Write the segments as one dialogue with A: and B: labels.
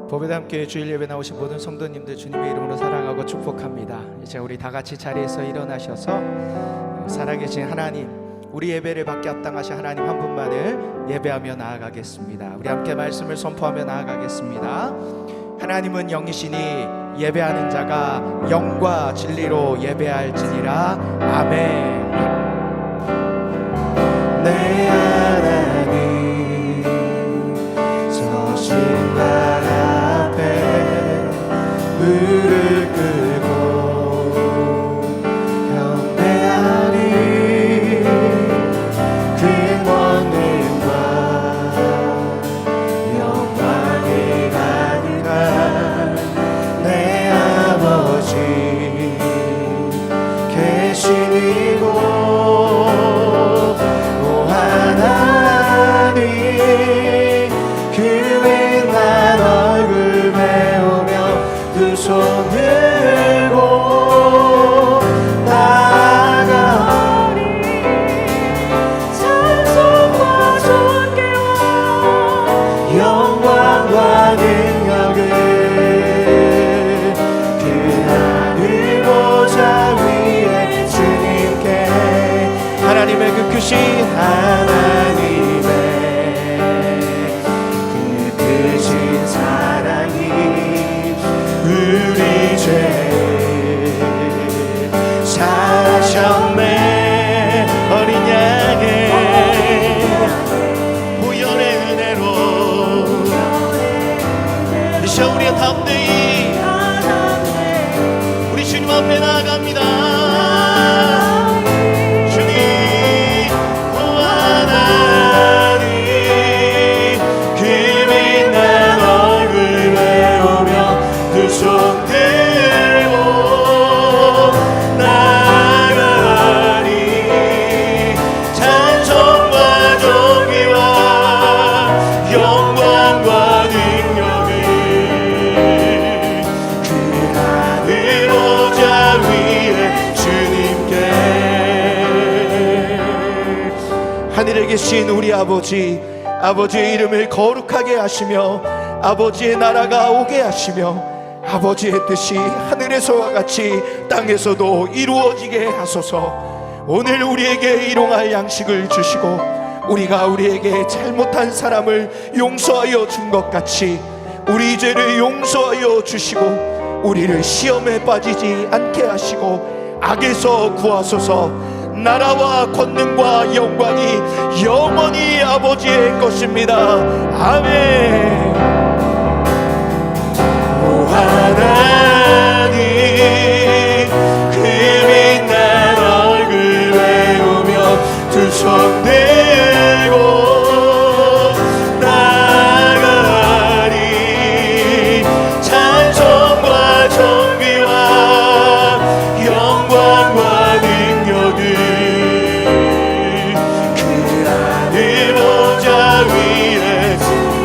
A: 보배도 함께 주일 예배 나오신 모든 성도님들 주님의 이름으로 사랑하고 축복합니다. 이제 우리 다 같이 자리에서 일어나셔서 살아계신 하나님, 우리 예배를 받게 합당하신 하나님 한 분만을 예배하며 나아가겠습니다. 우리 함께 말씀을 선포하며 나아가겠습니다. 하나님은 영이시니 예배하는 자가 영과 진리로 예배할지니라. 아멘. 내 하나님 서신 발 앞에 무릎 꿇고 경배하니 그 권능과 영광이 가득한 내 아버지 계신 이곳 손 들고 나아가리 찬송과 존귀와 영광과 능력을 그 하늘 보좌 위에 주님께 하나님의 그 크신 하나님의 그 크신 사랑이 우리 죄 사하셨네. 어린 양의 보혈의 은혜로 이 시간 우리의 담대히 우리 주님 앞에 나아갑니다. 주님 하나님 그 빛난 얼굴 배우며 두 손 들고 나아가리 찬송과 존귀와 영광과 능력을 그 하늘 보좌 위에 주님께 하늘에 계신 우리 아버지의 이름을 거룩하게 하시며 아버지의 나라가 오게 하시며 아버지의 뜻이 하늘에서와 같이 땅에서도 이루어지게 하소서. 오늘 우리에게 일용할 양식을 주시고 우리가 우리에게 잘못한 사람을 용서하여 준 것 같이 우리 죄를 용서하여 주시고 우리를 시험에 빠지지 않게 하시고 악에서 구하소서. 나라와 권능과 영광이 영원히 아버지의 것입니다. 아멘. 하나님 그 빛난 얼굴 배우며 두 손 들고 나아가리 찬송과 존귀와 영광과 능력을 그 하늘 보좌 위에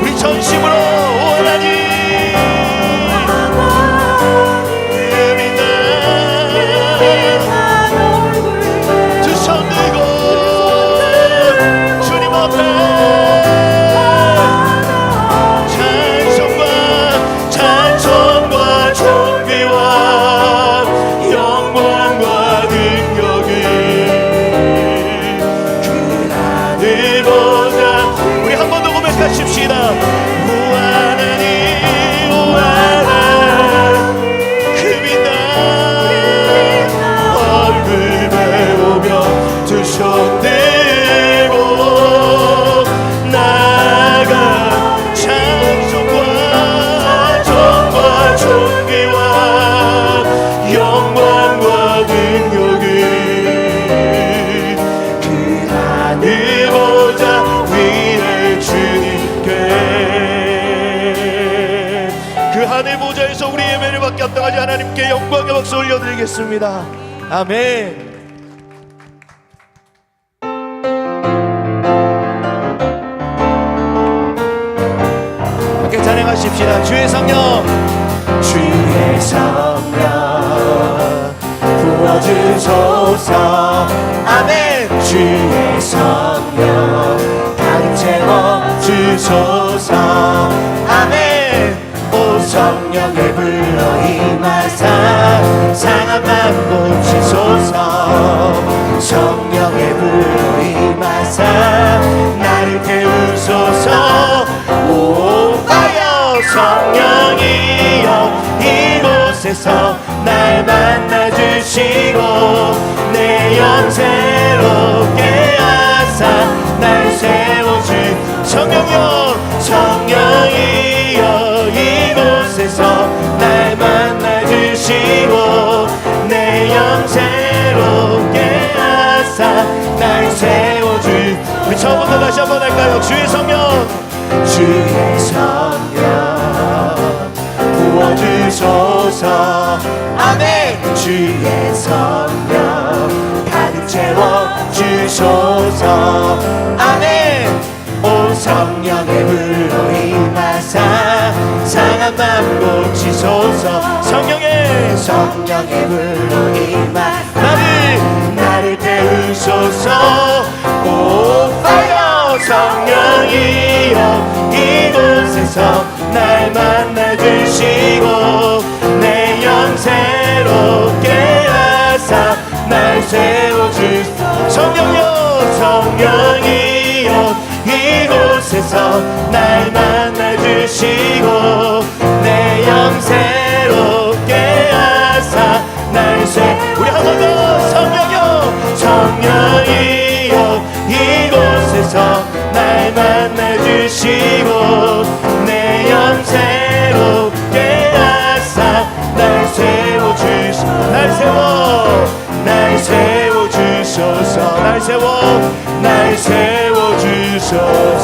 A: 우리 전심으로 하나님 합당하지 하나님께 영광의 박수 올려드리겠습니다. 아멘. 함께 찬양하십시다. 주의 성령 주의 성령 부어주소서. 아멘. 주의 성령 가득 채워주소서. 아멘.
B: 성령의 불로 임하사 상한 맘 고치소서. 성령의 불로 임하사 나를 태우소서. 오 파이어 성령이여 이곳에서 날 만나주시고 내 영 새롭게 하사 날 세워주. 성령이여 성령이여 이곳에서 날 만나주시고 내 영 새롭게 하사 날 세워주. 우리 처음부터 다시 한번 할까요? 주의 성령 주의 성령 부어주소서. 아멘. 주의 성령 가득 채워주소서. 아멘. 오 성령의 불로 임하사 상한 맘 고치소서. 성령의 불로 임하사 나를 태우소서. 오 파이어 성령이여 이곳에서 날 만나주시고 내 영 새롭게 하사 날 세워주소서. 성령이여 성령이여 이곳에서 날 만나주시고 내 영 새롭게 하사 날 우리 한 번 더. 성령이여 성령이여 이곳에서 날 만나주시고 내 영 새롭게 하사 날 세워주소서. 날 세워주소서. 날 세워주소서.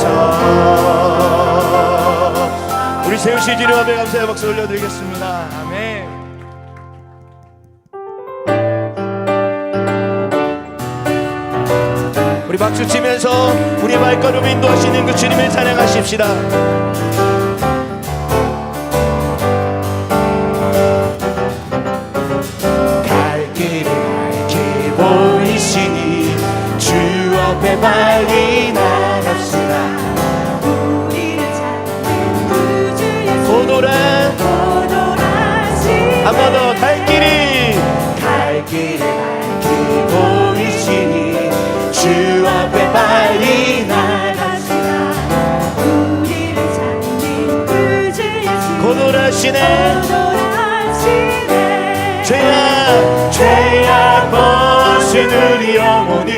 B: 우리 세우시 주님 앞에 감사의 박수 올려드리겠습니다. 아멘. 우리 박수 치면서 우리 발걸음 인도하시는 그 주님을 찬양하십시다. 갈 길이 밝게 보이시니 주 앞에 빨리 나갑시다. 고도란 한 번 더. 갈 길이 밝게 보이시니 주 앞에 빨리 나갑시다. 우리를 찾는 그 주 예수 고도라시네. 죄악 벗은 우리 영혼이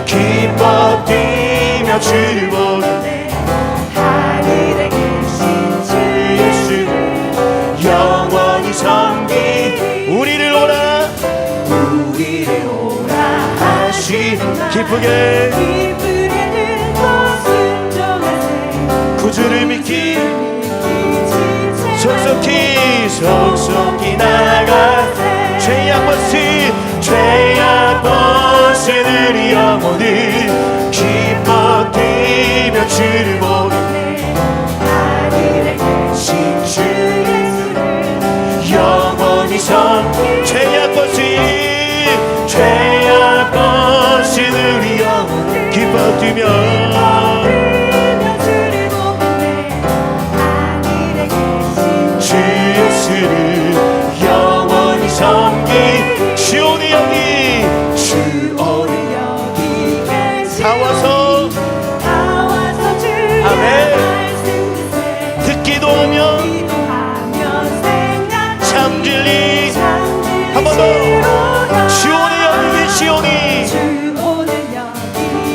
B: 기뻐 뛰며 주를 보는데 하늘에 계신 주 예수를 영원히 섬기 우리를 오라 하시는 기쁘게 듣고 순종하세. 구주를 믿기 속속히 나가세. 죄악 벗은 우리 영혼이 기뻐 뛰며 주를 보는데 하늘에 계신 주 예수를 영원히 섬기. 죄악 벗은 우리 영혼 기뻐 뛰며 주를 보는데 하늘에 계신 주 예수를 영원히 섬기. 주오니 여기 계신 다 와서 주의 말씀 듣기도 하며 참 진리 한 번 더. 주오니 여기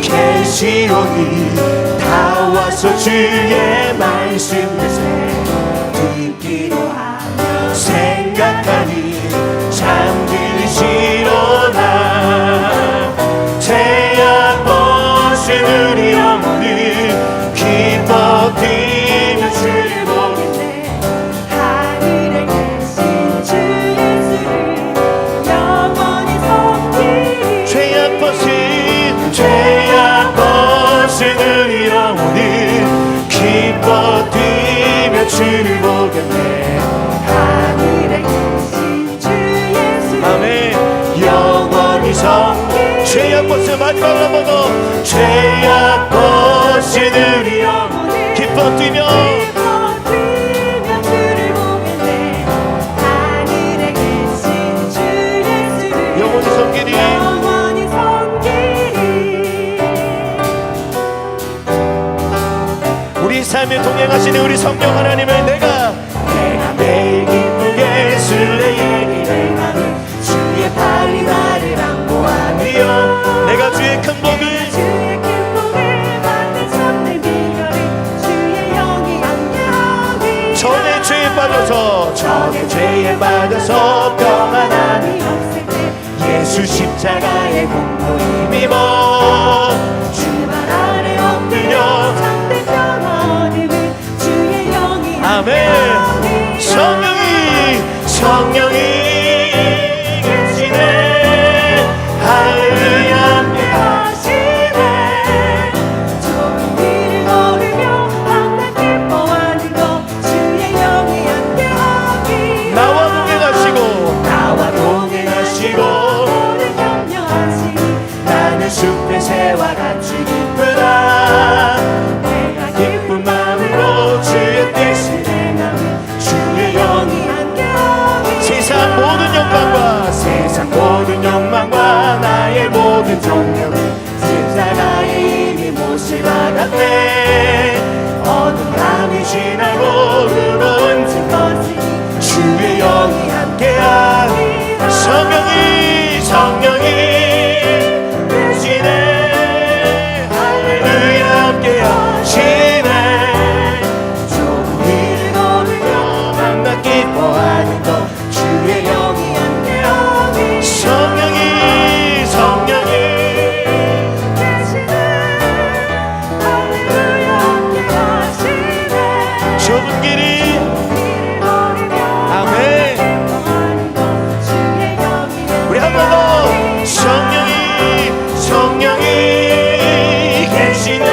B: 계시오니 다 와서 주의 말씀을 듣기도 하며 생각하니 참 들으시로다. 죄악 벗은 우리 영혼이 기뻐 뛰며 주를 보는데 하늘에 계신 주 예수를 영원히 섬기. 죄악 벗은 우리 영혼이 기뻐 뛰며 주를 보겠네. 하늘에 계신 주 예수 아멘. 영원히 섬기. 죄악 벗은 마지막으로 한 번 더. 죄악 벗은 우리 영혼이 기뻐 뛰며 주를 보겠네. 삶에 동행하시는 우리 성령 하나님을 내가 매일 기쁘게 술래 얘기를 하는 주의 팔이 나를 안보하며 내가 주의 큰 복을
C: 받는 참된 비결이 주의 영이 함께하니
B: 전의 죄에 빠져서 평안함이
C: 없을 때
B: 예수 십자가의 공로 힘입어
C: 주말 아래 엎드려 참된 평화 얻음을 주의 영이
B: 아멘. 성령이 계시네. 할렐루야
C: 하시네 좁은 길을 걸으며 항상 기뻐하는 것 주의 영이 함께하니
B: 나와 동행하시고
C: 모든 격려하시니
B: 나는 숲의 새와 같이 기쁘다.
C: 내가
B: 기쁜 마음으로 주의 뜻을
C: 행하며
B: 주의 영이
C: 함께하니
B: 세상 모든 욕망과 나의 모든 정력은 십자가에 이미 못을 박았네. 어두운 밤이 지나고 무거운 짐
C: 것이니
B: 주의 영이 함께하니 성령이 되시네. 할렐루야 함께하시네.
C: 좁은 길을 걸으며
B: 밤낮 기뻐하는 것 주의 영이 함께하니 성령이
C: 계시네 할렐루야 함께하시네
B: 좁은 길이
C: 길을 걸으며
B: 아멘.
C: 기뻐하는 것 주의 영이
B: 우리 한 번 더 성령이 계시네.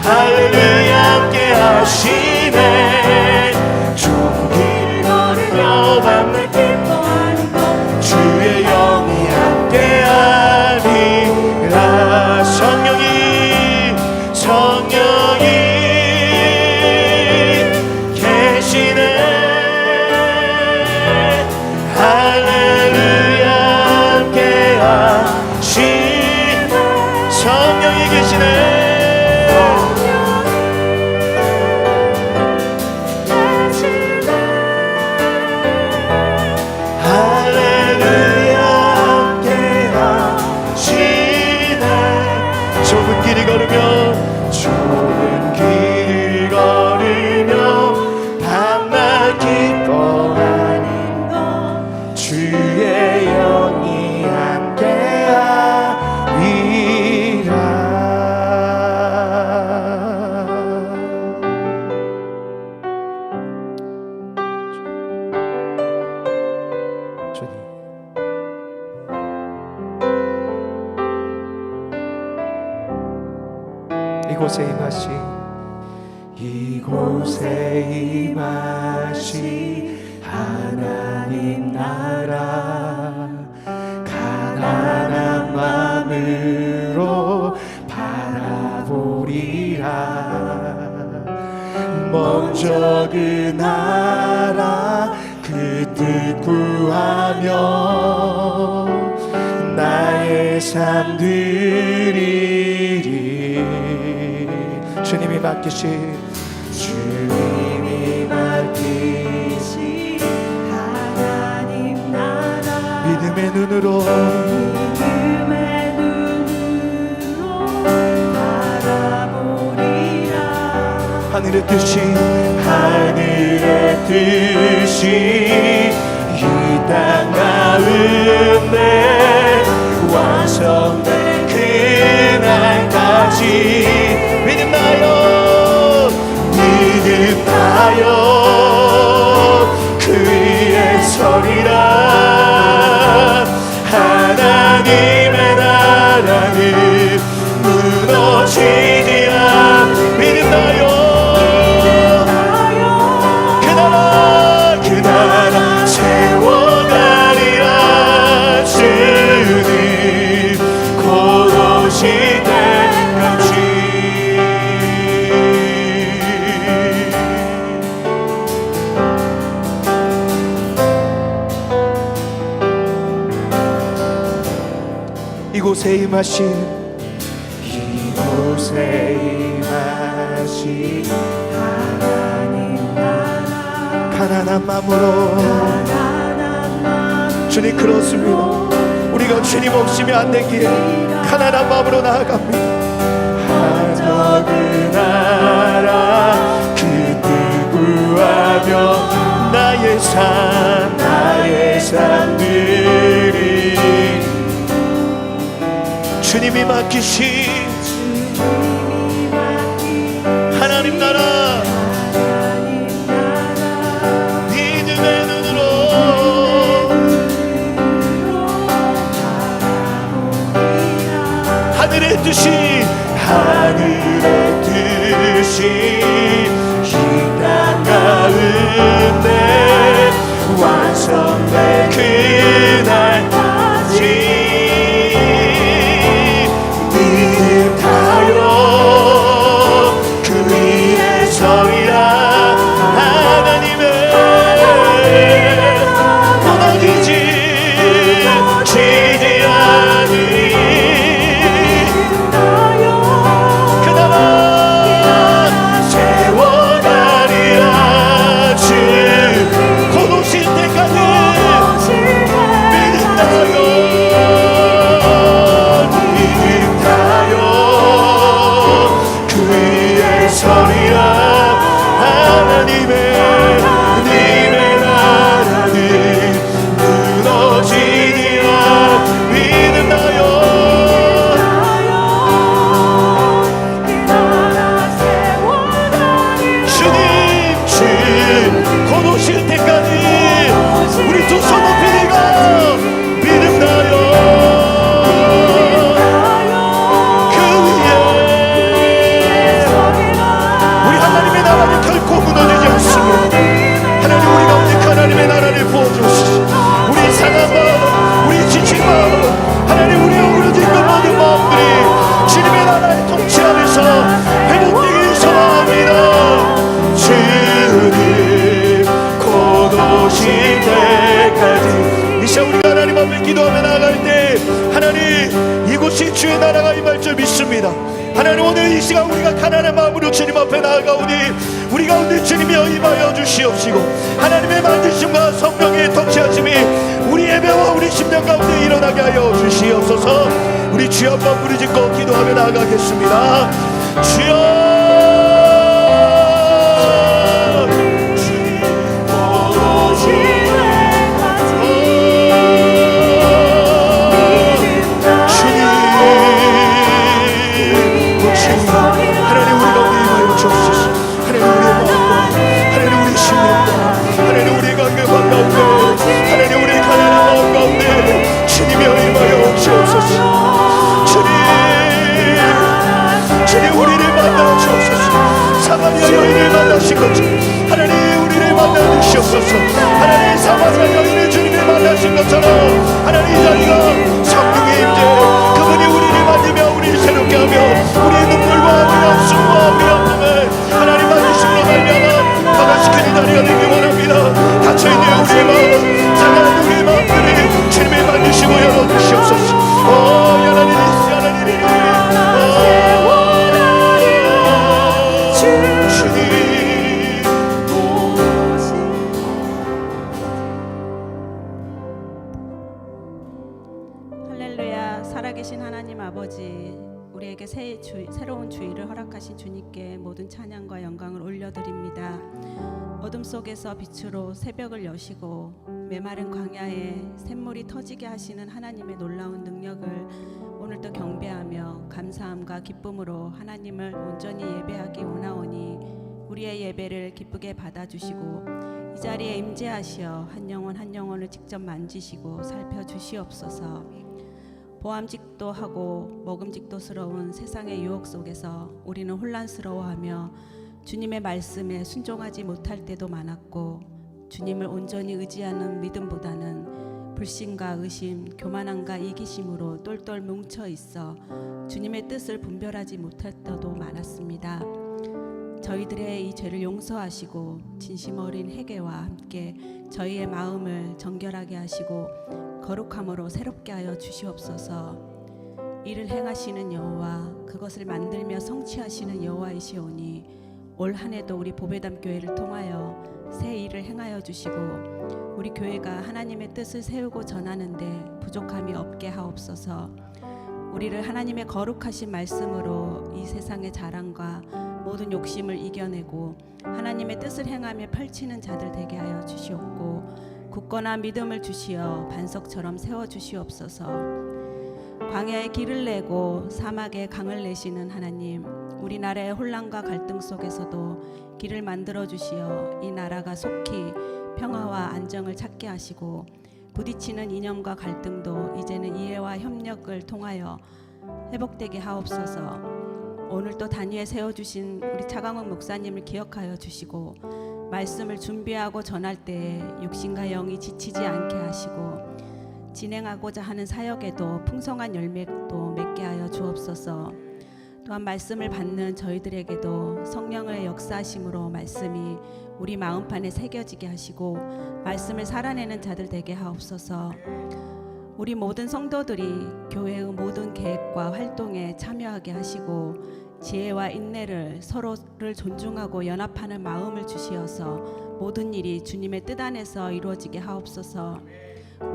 B: 할렐루야 함께하시네. 좁은 길을 걸으며 밤낮
C: 기뻐하는 것
B: 주의 영이 함께하니라. 성령이 계시네. 할렐루야 함께하시네. 성령이 계시네. 할렐루야 함께하시네. 좁은 길을 걸으며 밤낮 기뻐하는
C: 것
B: 주의 영이 함께하리라. 주님 이곳에 임하시 하나님 나라 가난한 마음으로 바라보리라. 먼저 그 나라 그 뜻 구하며 나의 삶 드리리. 주님이 맡기신
C: 하나님 나라
B: 믿음의 눈으로
C: 바라보리라.
B: 하늘의 뜻이 이 땅 가운데 완성된 그날까지 믿음하여 그 위에 서리라. 하나님의 나라는 무너지리라. 믿음하여 그 나라 세워가리라. 주님 곧 오실 때까지. 이곳에 임하신 이곳에 임하시
C: 하나님 나라
B: 가난한 마음으로
C: 가난한 마음
B: 주님 그렇습니다. 우리가 주님 없으면 안 되기에 가난한 마음으로 나아갑니다. 하저 그 나라 그 뜻 구하며 나의 삶들이 주님이 맡기신
C: 주님이 맡긴
B: 하나님 나라
C: 하나님 나라
B: 믿음의 눈으로
C: 바라보리라
B: 하늘의 뜻이 이 땅 가운데 완성될 그날까지 믿음 타요 그 위에 서리라 하나님의 무너지지 않으리 그나마 세워가리라 주 곧 오실 때까지 믿음 타요 그 위에 서리라 하나님의 나라는 무너지리라 믿음 나요 주님 주 곧 오실 때까지 우리 두 손 높이리가 믿음 나요 그 위에 우리 하나님의 나라는 결코 무너지지 않습니다. 하나님 우리 가운데 그 하나님의 나라를 부어주시고 우리 상한 마음 우리 지친 마음 하나님 우리 어그러진 그 모든 마음들이 주님의 나라의 통치 안에서 회복되길 소망합니다. 주님 곧 오실 때까지 이 시간 우리가 하나님 앞에 기도하며 나아갈 때 하나님 이곳이 주의 나라가 임할 줄 믿습니다. 하나님 오늘 이 시간 우리가 가난한 마음으로 주님 앞에 나아가오니 우리 가운데 주님이 임하여 주시옵시고 하나님의 만드심과 성령의 통치하심이 우리 예배와 우리 심령 가운데 일어나게 하여 주시옵소서. 우리 주여 한번 부르짖고 기도하며 나아가겠습니다. 주여 하나님 우리를 만나 주시옵소서. 하나님 사마리아 여인을 주님이 만나신 것처럼 하나님 이 자리가 성령의 임재 그분이 우리를 만지며 우리를 새롭게 하며 우리의 눈물과 우리의 한숨과 우리의 아픔을 하나님 만지심으로 말미암아 변화시키는 자리가 되길 원합니다. 닫혀있는 우리의 마음 상한 우리의 마음들을 주님이 만지시고 열어주시옵소서.
D: 할렐루야. 살아계신 하나님 아버지, 우리에게 새로운 주일을 허락하신 주님께 모든 찬양과 영광을 올려드립니다. 어둠 속에서 빛으로 새벽을 여시고 메마른 광야에 샘물이 터지게 하시는 하나님의 놀라운 능력을 오늘도 경배하며 감사함과 기쁨으로 하나님을 온전히 예배하기 원하오니 우리의 예배를 기쁘게 받아주시고 이 자리에 임재하시어 한 영혼 한 영혼을 직접 만지시고 살펴주시옵소서. 보암직도 하고 먹음직도스러운 세상의 유혹 속에서 우리는 혼란스러워하며 주님의 말씀에 순종하지 못할 때도 많았고 주님을 온전히 의지하는 믿음보다는 불신과 의심, 교만함과 이기심으로 똘똘 뭉쳐 있어 주님의 뜻을 분별하지 못할 때도 많았습니다. 저희들의 이 죄를 용서하시고 진심 어린 회개와 함께 저희의 마음을 정결하게 하시고 거룩함으로 새롭게 하여 주시옵소서. 이를 행하시는 여호와 그것을 만들며 성취하시는 여호와이시오니 올 한 해도 우리 보배담 교회를 통하여 새 일을 행하여 주시고 우리 교회가 하나님의 뜻을 세우고 전하는데 부족함이 없게 하옵소서. 우리를 하나님의 거룩하신 말씀으로 이 세상의 자랑과 모든 욕심을 이겨내고 하나님의 뜻을 행하며 펼치는 자들 되게 하여 주시옵고 굳건한 믿음을 주시어 반석처럼 세워 주시옵소서. 광야에 길을 내고 사막에 강을 내시는 하나님, 우리나라의 혼란과 갈등 속에서도 길을 만들어 주시어 이 나라가 속히 평화와 안정을 찾게 하시고 부딪히는 이념과 갈등도 이제는 이해와 협력을 통하여 회복되게 하옵소서. 오늘 또 단위에 세워주신 우리 차강원 목사님을 기억하여 주시고 말씀을 준비하고 전할 때에 육신과 영이 지치지 않게 하시고 진행하고자 하는 사역에도 풍성한 열매도 맺게 하여 주옵소서. 또한 말씀을 받는 저희들에게도 성령의 역사하심으로 말씀이 우리 마음판에 새겨지게 하시고 말씀을 살아내는 자들 되게 하옵소서. 우리 모든 성도들이 교회의 모든 계획과 활동에 참여하게 하시고 지혜와 인내를 서로를 존중하고 연합하는 마음을 주시어서 모든 일이 주님의 뜻 안에서 이루어지게 하옵소서.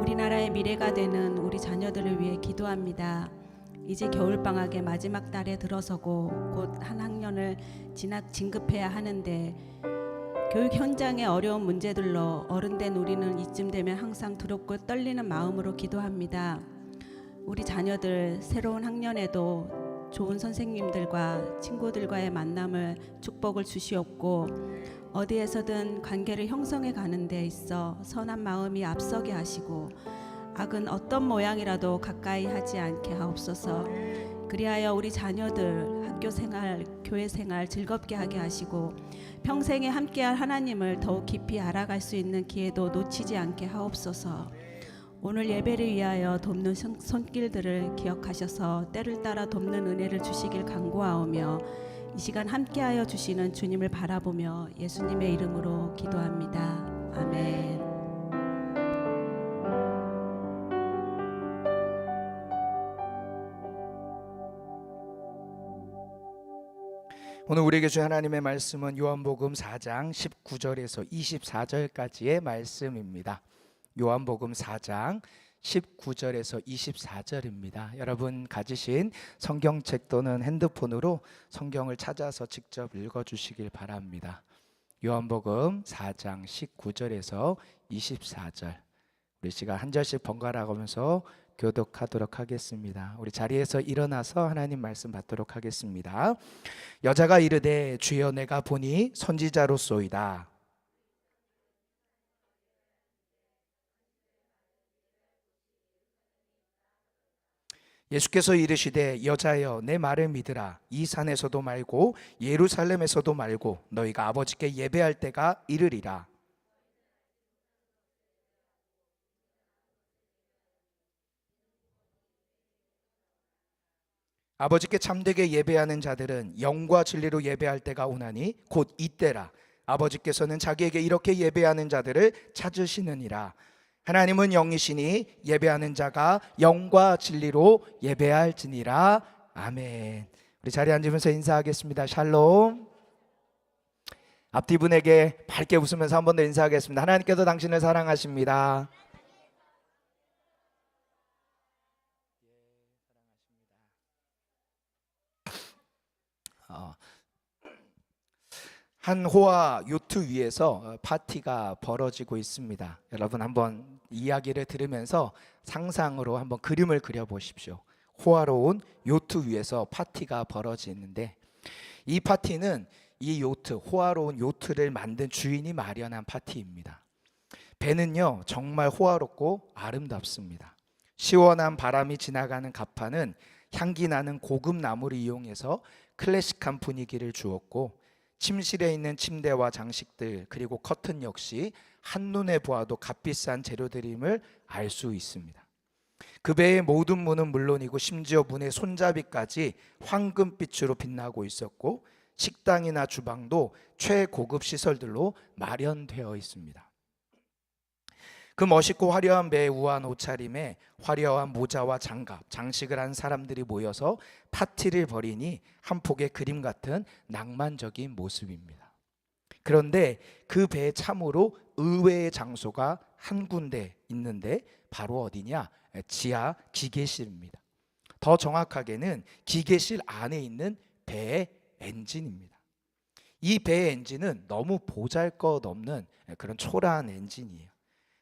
D: 우리나라의 미래가 되는 우리 자녀들을 위해 기도합니다. 이제 겨울방학의 마지막 달에 들어서고 곧 한 학년을 진급해야 하는데 교육 현장의 어려운 문제들로 어른된 우리는 이쯤 되면 항상 두렵고 떨리는 마음으로 기도합니다. 우리 자녀들 새로운 학년에도 좋은 선생님들과 친구들과의 만남을 축복을 주시옵고 어디에서든 관계를 형성해 가는 데 있어 선한 마음이 앞서게 하시고 악은 어떤 모양이라도 가까이 하지 않게 하옵소서. 그리하여 우리 자녀들 학교 생활, 교회 생활 즐겁게 하게 하시고 평생에 함께할 하나님을 더욱 깊이 알아갈 수 있는 기회도 놓치지 않게 하옵소서. 오늘 예배를 위하여 돕는 손길들을 기억하셔서 때를 따라 돕는 은혜를 주시길 간구하오며 이 시간 함께하여 주시는 주님을 바라보며 예수님의 이름으로 기도합니다. 아멘.
A: 오늘 우리에게 주신 하나님의 말씀은 요한복음 4장 19절에서 24절까지의 말씀입니다. 요한복음 4장 19절에서 24절입니다. 여러분 가지신 성경책 또는 핸드폰으로 성경을 찾아서 직접 읽어주시길 바랍니다. 요한복음 4장 19절에서 24절 우리 시간 한 절씩 번갈아 가면서 교독하도록 하겠습니다. 우리 자리에서 일어나서 하나님 말씀 받도록 하겠습니다. 여자가 이르되 주여 내가 보니 선지자로소이다. 예수께서 이르시되 여자여 내 말을 믿으라. 이 산에서도 말고 예루살렘에서도 말고 너희가 아버지께 예배할 때가 이르리라. 아버지께 참되게 예배하는 자들은 영과 진리로 예배할 때가 오나니 곧 이때라. 아버지께서는 자기에게 이렇게 예배하는 자들을 찾으시느니라. 하나님은 영이시니 예배하는 자가 영과 진리로 예배할지니라. 아멘. 우리 자리에 앉으면서 인사하겠습니다. 샬롬. 앞뒤 분에게 밝게 웃으면서 한 번 더 인사하겠습니다. 하나님께서 당신을 사랑하십니다. 한 호화 요트 위에서 파티가 벌어지고 있습니다. 여러분 한번 이야기를 들으면서 상상으로 한번 그림을 그려보십시오. 호화로운 요트 위에서 파티가 벌어지는데 이 파티는 이 요트, 호화로운 요트를 만든 주인이 마련한 파티입니다. 배는요 정말 호화롭고 아름답습니다. 시원한 바람이 지나가는 갑판은 향기 나는 고급 나무를 이용해서 클래식한 분위기를 주었고 침실에 있는 침대와 장식들 그리고 커튼 역시 한눈에 보아도 값비싼 재료들임을 알 수 있습니다. 그 배의 모든 문은 물론이고 심지어 문의 손잡이까지 황금빛으로 빛나고 있었고 식당이나 주방도 최고급 시설들로 마련되어 있습니다. 그 멋있고 화려한 배의 우아한 옷차림에 화려한 모자와 장갑, 장식을 한 사람들이 모여서 파티를 벌이니 한 폭의 그림 같은 낭만적인 모습입니다. 그런데 그 배에 참으로 의외의 장소가 한 군데 있는데 바로 어디냐? 지하 기계실입니다. 더 정확하게는 기계실 안에 있는 배의 엔진입니다. 이 배의 엔진은 너무 보잘것없는 그런 초라한 엔진이에요.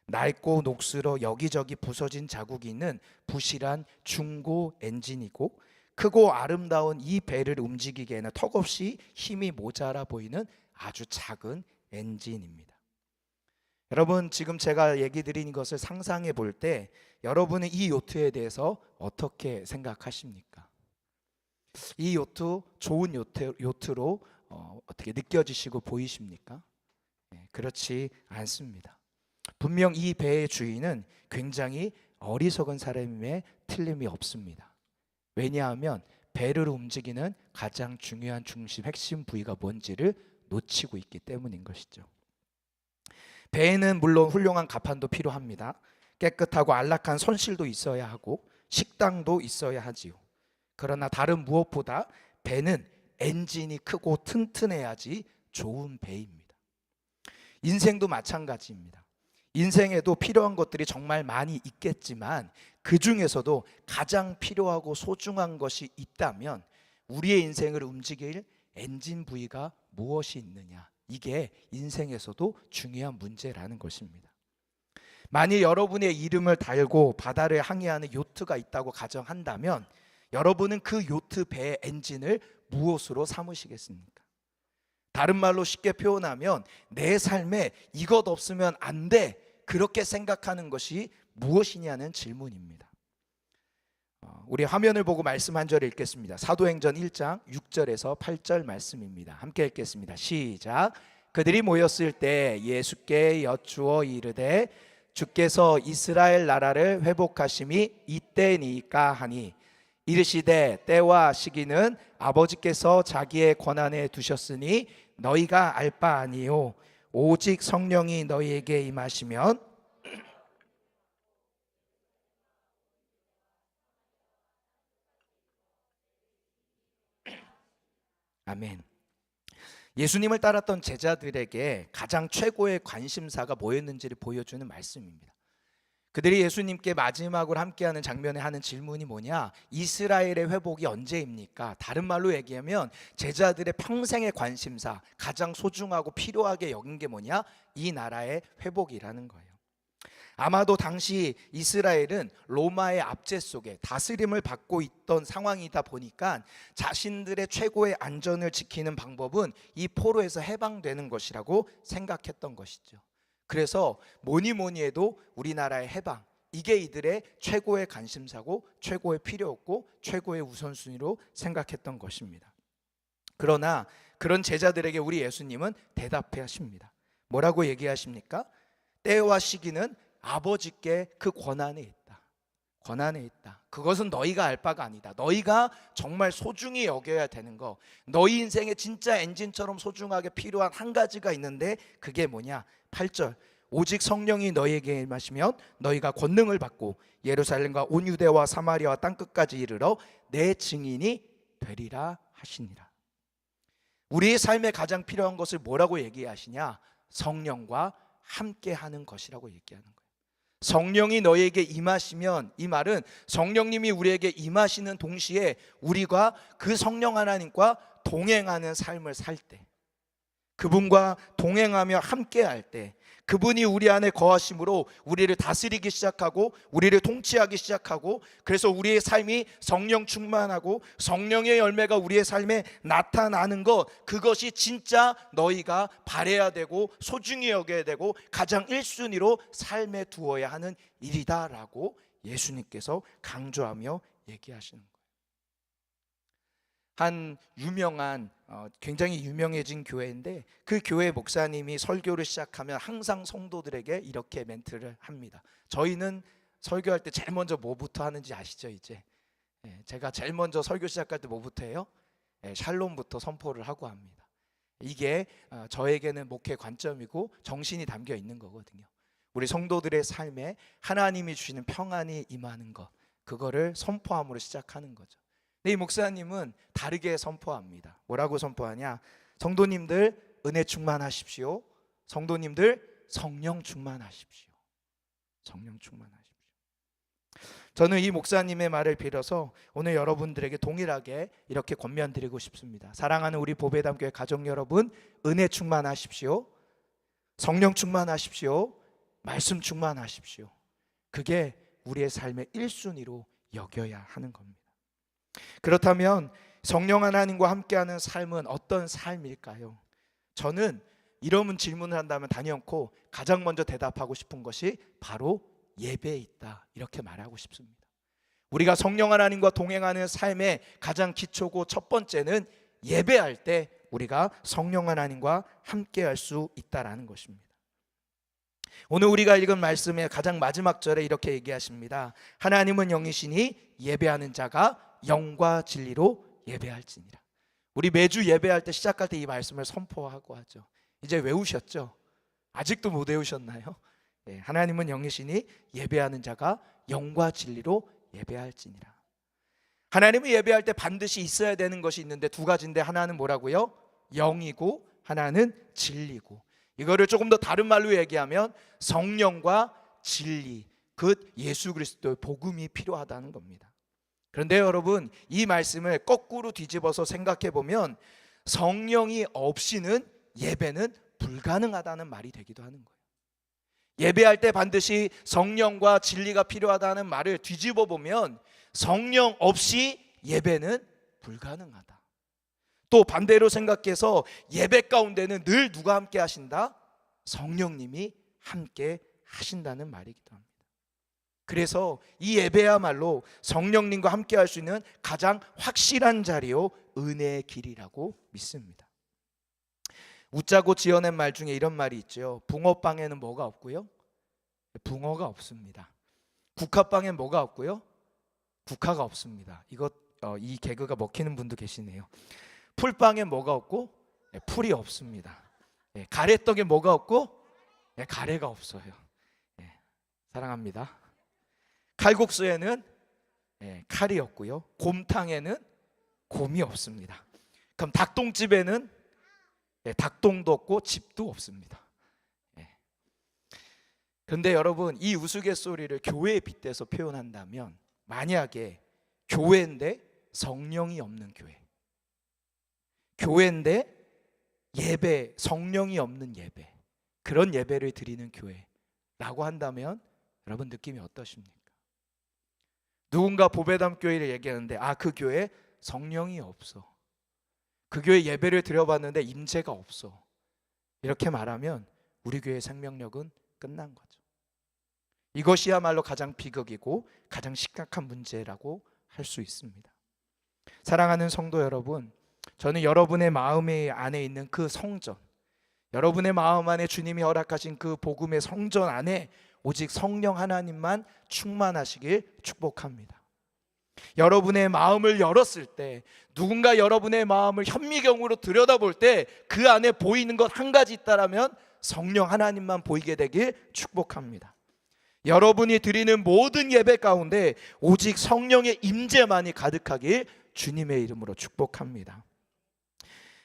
A: 낡고 녹슬어 여기저기 부서진 자국이 있는 부실한 중고 엔진이고, 크고 아름다운 이 배를 움직이기에는 턱없이 힘이 모자라 보이는 아주 작은 엔진입니다. 여러분, 지금 제가 얘기 드린 것을 상상해 볼 때 여러분은 이 요트에 대해서 어떻게 생각하십니까? 이 요트 좋은 요트로 어떻게 느껴지시고 보이십니까? 그렇지 않습니다. 분명 이 배의 주인은 굉장히 어리석은 사람임에 틀림이 없습니다. 왜냐하면 배를 움직이는 가장 중요한 중심 핵심 부위가 뭔지를 놓치고 있기 때문인 것이죠. 배에는 물론 훌륭한 갑판도 필요합니다. 깨끗하고 안락한 선실도 있어야 하고 식당도 있어야 하지요. 그러나 다른 무엇보다 배는 엔진이 크고 튼튼해야지 좋은 배입니다. 인생도 마찬가지입니다. 인생에도 필요한 것들이 정말 많이 있겠지만 그 중에서도 가장 필요하고 소중한 것이 있다면 우리의 인생을 움직일 엔진 부위가 무엇이 있느냐, 이게 인생에서도 중요한 문제라는 것입니다. 만일 여러분의 이름을 달고 바다를 항해하는 요트가 있다고 가정한다면 여러분은 그 요트 배의 엔진을 무엇으로 삼으시겠습니까? 다른 말로 쉽게 표현하면 내 삶에 이것 없으면 안 돼, 그렇게 생각하는 것이 무엇이냐는 질문입니다. 우리 화면을 보고 말씀 한 절을 읽겠습니다. 사도행전 1장 6절에서 8절 말씀입니다. 함께 읽겠습니다. 시작. 그들이 모였을 때 예수께 여쭈어 이르되 주께서 이스라엘 나라를 회복하심이 이때니까 하니, 이르시되 때와 시기는 아버지께서 자기의 권한에 두셨으니 너희가 알 바 아니요 오직 성령이 너희에게 임하시면 아멘. 예수님을 따랐던 제자들에게 가장 최고의 관심사가 뭐였는지를 보여주는 말씀입니다. 그들이 예수님께 마지막으로 함께하는 장면에 하는 질문이 뭐냐? 이스라엘의 회복이 언제입니까? 다른 말로 얘기하면 제자들의 평생의 관심사, 가장 소중하고 필요하게 여긴 게 뭐냐? 이 나라의 회복이라는 거예요. 아마도 당시 이스라엘은 로마의 압제 속에 다스림을 받고 있던 상황이다 보니까 자신들의 최고의 안전을 지키는 방법은 이 포로에서 해방되는 것이라고 생각했던 것이죠. 그래서 뭐니 해도 우리나라의 해방, 이게 이들의 최고의 관심사고 최고의 필요였고 최고의 우선순위로 생각했던 것입니다. 그러나 그런 제자들에게 우리 예수님은 대답해 하십니다. 뭐라고 얘기하십니까? 때와 시기는 아버지께 그 권한에 있다. 권한에 있다. 그것은 너희가 알 바가 아니다. 너희가 정말 소중히 여겨야 되는 거, 너희 인생에 진짜 엔진처럼 소중하게 필요한 한 가지가 있는데 그게 뭐냐? 8절. 오직 성령이 너희에게 임하시면 너희가 권능을 받고 예루살렘과 온 유대와 사마리아와 땅끝까지 이르러 내 증인이 되리라 하시니라. 우리의 삶에 가장 필요한 것을 뭐라고 얘기하시냐? 성령과 함께하는 것이라고 얘기하는 거예요. 성령이 너희에게 임하시면, 이 말은 성령님이 우리에게 임하시는 동시에 우리가 그 성령 하나님과 동행하는 삶을 살 때, 그분과 동행하며 함께할 때, 그분이 우리 안에 거하심으로 우리를 다스리기 시작하고 우리를 통치하기 시작하고, 그래서 우리의 삶이 성령 충만하고 성령의 열매가 우리의 삶에 나타나는 것, 그것이 진짜 너희가 바라야 되고 소중히 여겨야 되고 가장 1순위로 삶에 두어야 하는 일이다라고 예수님께서 강조하며 얘기하시는 거예요. 한 유명한 굉장히 유명해진 교회인데, 그 교회 목사님이 설교를 시작하면 항상 성도들에게 이렇게 멘트를 합니다. 저희는 설교할 때 제일 먼저 뭐부터 하는지 아시죠? 이제 제가 제일 먼저 설교 시작할 때 뭐부터 해요? 샬롬부터 선포를 하고 합니다. 이게 저에게는 목회 관점이고 정신이 담겨 있는 거거든요. 우리 성도들의 삶에 하나님이 주시는 평안이 임하는 것, 그거를 선포함으로 시작하는 거죠. 근데 이 목사님은 다르게 선포합니다. 뭐라고 선포하냐? 성도님들 은혜 충만하십시오. 성도님들 성령 충만하십시오. 성령 충만하십시오. 저는 이 목사님의 말을 빌어서 오늘 여러분들에게 동일하게 이렇게 권면드리고 싶습니다. 사랑하는 우리 보배담교회 가족 여러분, 은혜 충만하십시오. 성령 충만하십시오. 말씀 충만하십시오. 그게 우리의 삶의 1순위로 여겨야 하는 겁니다. 그렇다면 성령 하나님과 함께하는 삶은 어떤 삶일까요? 저는 이런 질문을 한다면 단연코 가장 먼저 대답하고 싶은 것이 바로 예배에 있다, 이렇게 말하고 싶습니다. 우리가 성령 하나님과 동행하는 삶의 가장 기초고 첫 번째는 예배할 때 우리가 성령 하나님과 함께할 수 있다라는 것입니다. 오늘 우리가 읽은 말씀의 가장 마지막 절에 이렇게 얘기하십니다. 하나님은 영이시니 예배하는 자가 영과 진리로 예배할지니라. 우리 매주 예배할 때 시작할 때 이 말씀을 선포하고 하죠. 이제 외우셨죠? 아직도 못 외우셨나요? 네, 하나님은 영이시니 예배하는 자가 영과 진리로 예배할지니라. 하나님을 예배할 때 반드시 있어야 되는 것이 있는데 두 가지인데, 하나는 뭐라고요? 영이고 하나는 진리고. 이거를 조금 더 다른 말로 얘기하면 성령과 진리, 그 예수 그리스도의 복음이 필요하다는 겁니다. 그런데 여러분, 이 말씀을 거꾸로 뒤집어서 생각해 보면 성령이 없이는 예배는 불가능하다는 말이 되기도 하는 거예요. 예배할 때 반드시 성령과 진리가 필요하다는 말을 뒤집어 보면 성령 없이 예배는 불가능하다. 또 반대로 생각해서 예배 가운데는 늘 누가 함께 하신다? 성령님이 함께 하신다는 말이기도 합니다. 그래서 이 예배야말로 성령님과 함께 할 수 있는 가장 확실한 자리요, 은혜의 길이라고 믿습니다. 웃자고 지어낸 말 중에 이런 말이 있죠. 붕어빵에는 뭐가 없고요? 붕어가 없습니다. 국화빵엔 뭐가 없고요? 국화가 없습니다. 이 개그가 먹히는 분도 계시네요. 풀빵엔 뭐가 없고? 풀이 없습니다. 가래떡에 뭐가 없고? 가래가 없어요. 사랑합니다. 칼국수에는 칼이 없고요. 곰탕에는 곰이 없습니다. 그럼 닭똥집에는 닭똥도 없고 집도 없습니다. 그런데 여러분, 이 우스갯소리를 교회에 빗대서 표현한다면, 만약에 교회인데 성령이 없는 교회, 교회인데 예배, 성령이 없는 예배, 그런 예배를 드리는 교회라고 한다면 여러분 느낌이 어떠십니까? 누군가 보배담교회를 얘기하는데 그 교회 성령이 없어, 그 교회 예배를 드려봤는데 임재가 없어, 이렇게 말하면 우리 교회의 생명력은 끝난 거죠. 이것이야말로 가장 비극이고 가장 심각한 문제라고 할 수 있습니다. 사랑하는 성도 여러분, 저는 여러분의 마음 안에 있는 그 성전, 여러분의 마음 안에 주님이 허락하신 그 복음의 성전 안에 오직 성령 하나님만 충만하시길 축복합니다. 여러분의 마음을 열었을 때, 누군가 여러분의 마음을 현미경으로 들여다볼 때 그 안에 보이는 것 한 가지 있다라면 성령 하나님만 보이게 되길 축복합니다. 여러분이 드리는 모든 예배 가운데 오직 성령의 임재만이 가득하길 주님의 이름으로 축복합니다.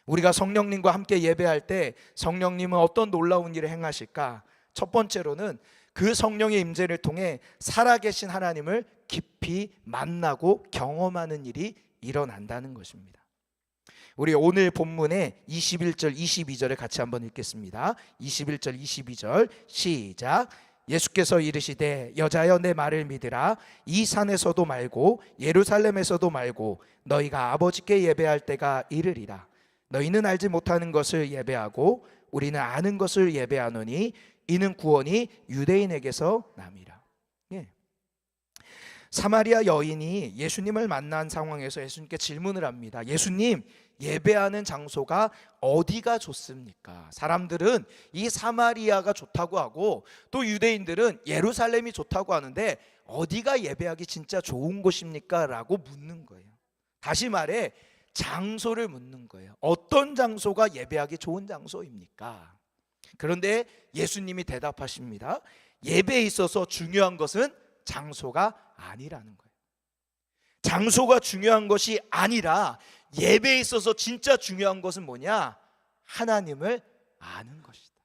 A: 우리가 성령님과 함께 예배할 때 성령님은 어떤 놀라운 일을 행하실까? 첫 번째로는 그 성령의 임재를 통해 살아계신 하나님을 깊이 만나고 경험하는 일이 일어난다는 것입니다. 우리 오늘 본문의 21절 22절을 같이 한번 읽겠습니다. 21절 22절 시작. 예수께서 이르시되 여자여 내 말을 믿으라. 이 산에서도 말고 예루살렘에서도 말고 너희가 아버지께 예배할 때가 이르리라. 너희는 알지 못하는 것을 예배하고 우리는 아는 것을 예배하노니 이는 구원이 유대인에게서 남이라. 사마리아 여인이 예수님을 만난 상황에서 예수님께 질문을 합니다. 예수님, 예배하는 장소가 어디가 좋습니까? 사람들은 이 사마리아가 좋다고 하고 또 유대인들은 예루살렘이 좋다고 하는데 어디가 예배하기 진짜 좋은 곳입니까? 라고 묻는 거예요. 다시 말해 장소를 묻는 거예요. 어떤 장소가 예배하기 좋은 장소입니까? 그런데 예수님이 대답하십니다. 예배에 있어서 중요한 것은 장소가 아니라는 거예요. 장소가 중요한 것이 아니라 예배에 있어서 진짜 중요한 것은 뭐냐? 하나님을 아는 것이다.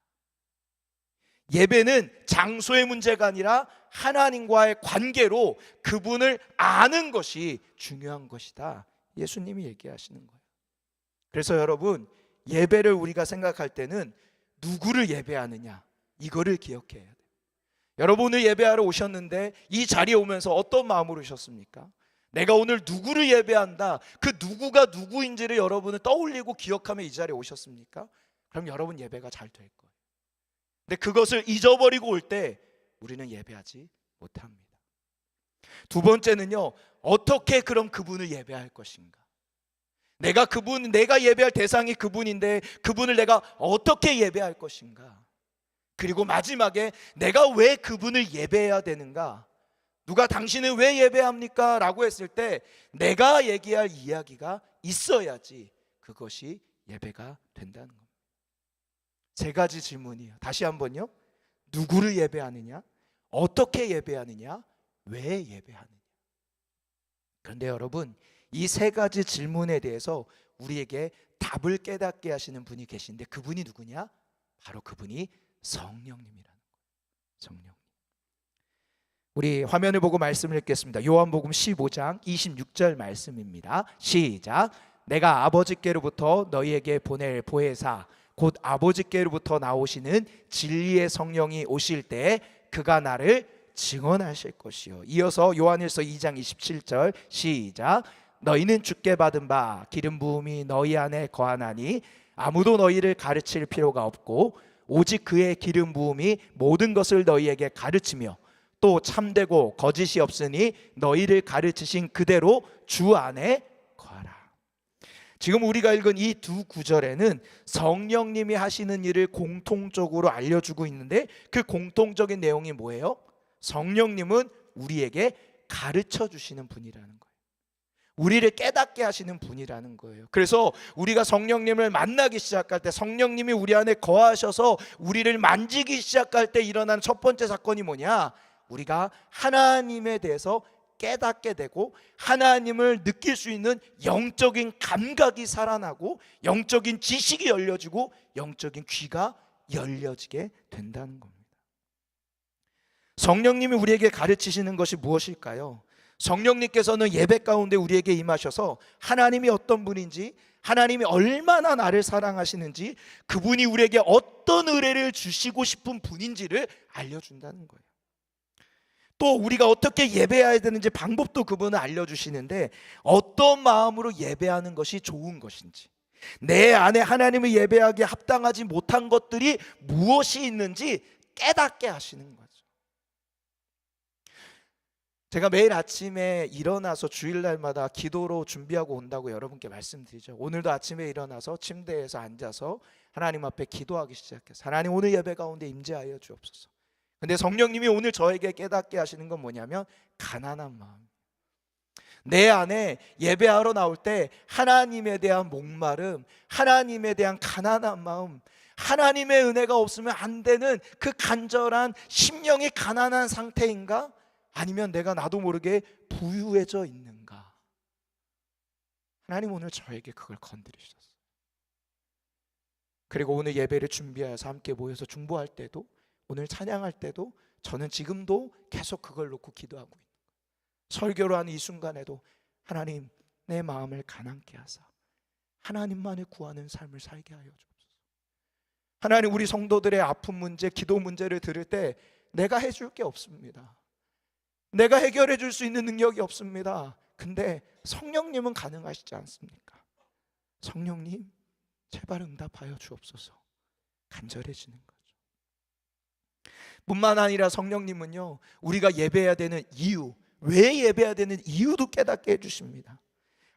A: 예배는 장소의 문제가 아니라 하나님과의 관계로 그분을 아는 것이 중요한 것이다. 예수님이 얘기하시는 거예요. 그래서 여러분, 예배를 우리가 생각할 때는 누구를 예배하느냐, 이거를 기억해야 돼요. 여러분, 오늘 예배하러 오셨는데 이 자리에 오면서 어떤 마음으로 오셨습니까? 내가 오늘 누구를 예배한다, 그 누구가 누구인지를 여러분은 떠올리고 기억하며 이 자리에 오셨습니까? 그럼 여러분 예배가 잘 될 거예요. 근데 그것을 잊어버리고 올 때 우리는 예배하지 못합니다. 두 번째는요, 어떻게 그럼 그분을 예배할 것인가? 내가 예배할 대상이 그분인데 그분을 내가 어떻게 예배할 것인가? 그리고 마지막에 내가 왜 그분을 예배해야 되는가? 누가 당신을 왜 예배합니까? 라고 했을 때 내가 얘기할 이야기가 있어야지 그것이 예배가 된다는 겁니다. 세 가지 질문이에요. 다시 한번요. 누구를 예배하느냐? 어떻게 예배하느냐? 왜 예배하느냐? 그런데 여러분, 이 세 가지 질문에 대해서 우리에게 답을 깨닫게 하시는 분이 계신데 그분이 누구냐? 바로 그분이 성령님이라는 거예요. 성령님. 우리 화면을 보고 말씀을 읽겠습니다. 요한복음 15장 26절 말씀입니다. 시작. 내가 아버지께로부터 너희에게 보낼 보혜사 곧 아버지께로부터 나오시는 진리의 성령이 오실 때 그가 나를 증언하실 것이요. 이어서 요한일서 2장 27절 시작. 너희는 주께 받은 바 기름 부음이 너희 안에 거하나니 아무도 너희를 가르칠 필요가 없고 오직 그의 기름 부음이 모든 것을 너희에게 가르치며 또 참되고 거짓이 없으니 너희를 가르치신 그대로 주 안에 거하라. 지금 우리가 읽은 이 두 구절에는 성령님이 하시는 일을 공통적으로 알려주고 있는데 그 공통적인 내용이 뭐예요? 성령님은 우리에게 가르쳐 주시는 분이라는 거예요. 우리를 깨닫게 하시는 분이라는 거예요. 그래서 우리가 성령님을 만나기 시작할 때, 성령님이 우리 안에 거하셔서 우리를 만지기 시작할 때 일어나는 첫 번째 사건이 뭐냐? 우리가 하나님에 대해서 깨닫게 되고 하나님을 느낄 수 있는 영적인 감각이 살아나고 영적인 지식이 열려지고 영적인 귀가 열려지게 된다는 겁니다. 성령님이 우리에게 가르치시는 것이 무엇일까요? 성령님께서는 예배 가운데 우리에게 임하셔서 하나님이 어떤 분인지, 하나님이 얼마나 나를 사랑하시는지, 그분이 우리에게 어떤 은혜를 주시고 싶은 분인지를 알려준다는 거예요. 또 우리가 어떻게 예배해야 되는지 방법도 그분은 알려주시는데 어떤 마음으로 예배하는 것이 좋은 것인지, 내 안에 하나님을 예배하기에 합당하지 못한 것들이 무엇이 있는지 깨닫게 하시는 거예요. 제가 매일 아침에 일어나서 주일날마다 기도로 준비하고 온다고 여러분께 말씀드리죠. 오늘도 아침에 일어나서 침대에서 앉아서 하나님 앞에 기도하기 시작해서 하나님 오늘 예배 가운데 임재하여 주옵소서. 근데 성령님이 오늘 저에게 깨닫게 하시는 건 뭐냐면 가난한 마음. 내 안에 예배하러 나올 때 하나님에 대한 목마름, 하나님에 대한 가난한 마음, 하나님의 은혜가 없으면 안 되는 그 간절한 심령이 가난한 상태인가? 아니면 내가 나도 모르게 부유해져 있는가? 하나님 오늘 저에게 그걸 건드리셨어요. 그리고 오늘 예배를 준비해서 함께 모여서 중보할 때도, 오늘 찬양할 때도 저는 지금도 계속 그걸 놓고 기도하고 있는 거예요. 설교를 하는 이 순간에도 하나님 내 마음을 가난케 하사 하나님만을 구하는 삶을 살게 하여 주옵소서. 하나님, 우리 성도들의 아픈 문제, 기도 문제를 들을 때 내가 해줄 게 없습니다. 내가 해결해 줄 수 있는 능력이 없습니다. 근데 성령님은 가능하시지 않습니까? 성령님 제발 응답하여 주옵소서. 간절해지는 거죠. 뿐만 아니라 성령님은요, 우리가 예배해야 되는 이유, 왜 예배해야 되는 이유도 깨닫게 해주십니다.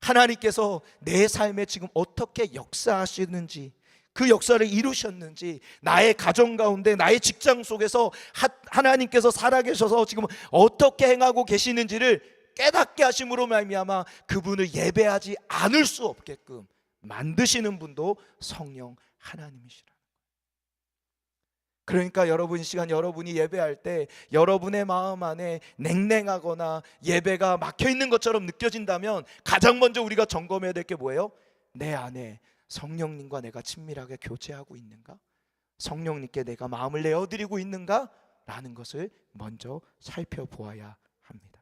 A: 하나님께서 내 삶에 지금 어떻게 역사하시는지, 그 역사를 이루셨는지, 나의 가정 가운데, 나의 직장 속에서 하나님께서 살아계셔서 지금 어떻게 행하고 계시는지를 깨닫게 하심으로 말미암아 그분을 예배하지 않을 수 없게끔 만드시는 분도 성령 하나님이시라. 그러니까 여러분, 이 시간 여러분이 예배할 때 여러분의 마음 안에 냉랭하거나 예배가 막혀 있는 것처럼 느껴진다면 가장 먼저 우리가 점검해야 될 게 뭐예요? 내 안에 성령님과 내가 친밀하게 교제하고 있는가? 성령님께 내가 마음을 내어드리고 있는가? 라는 것을 먼저 살펴보아야 합니다.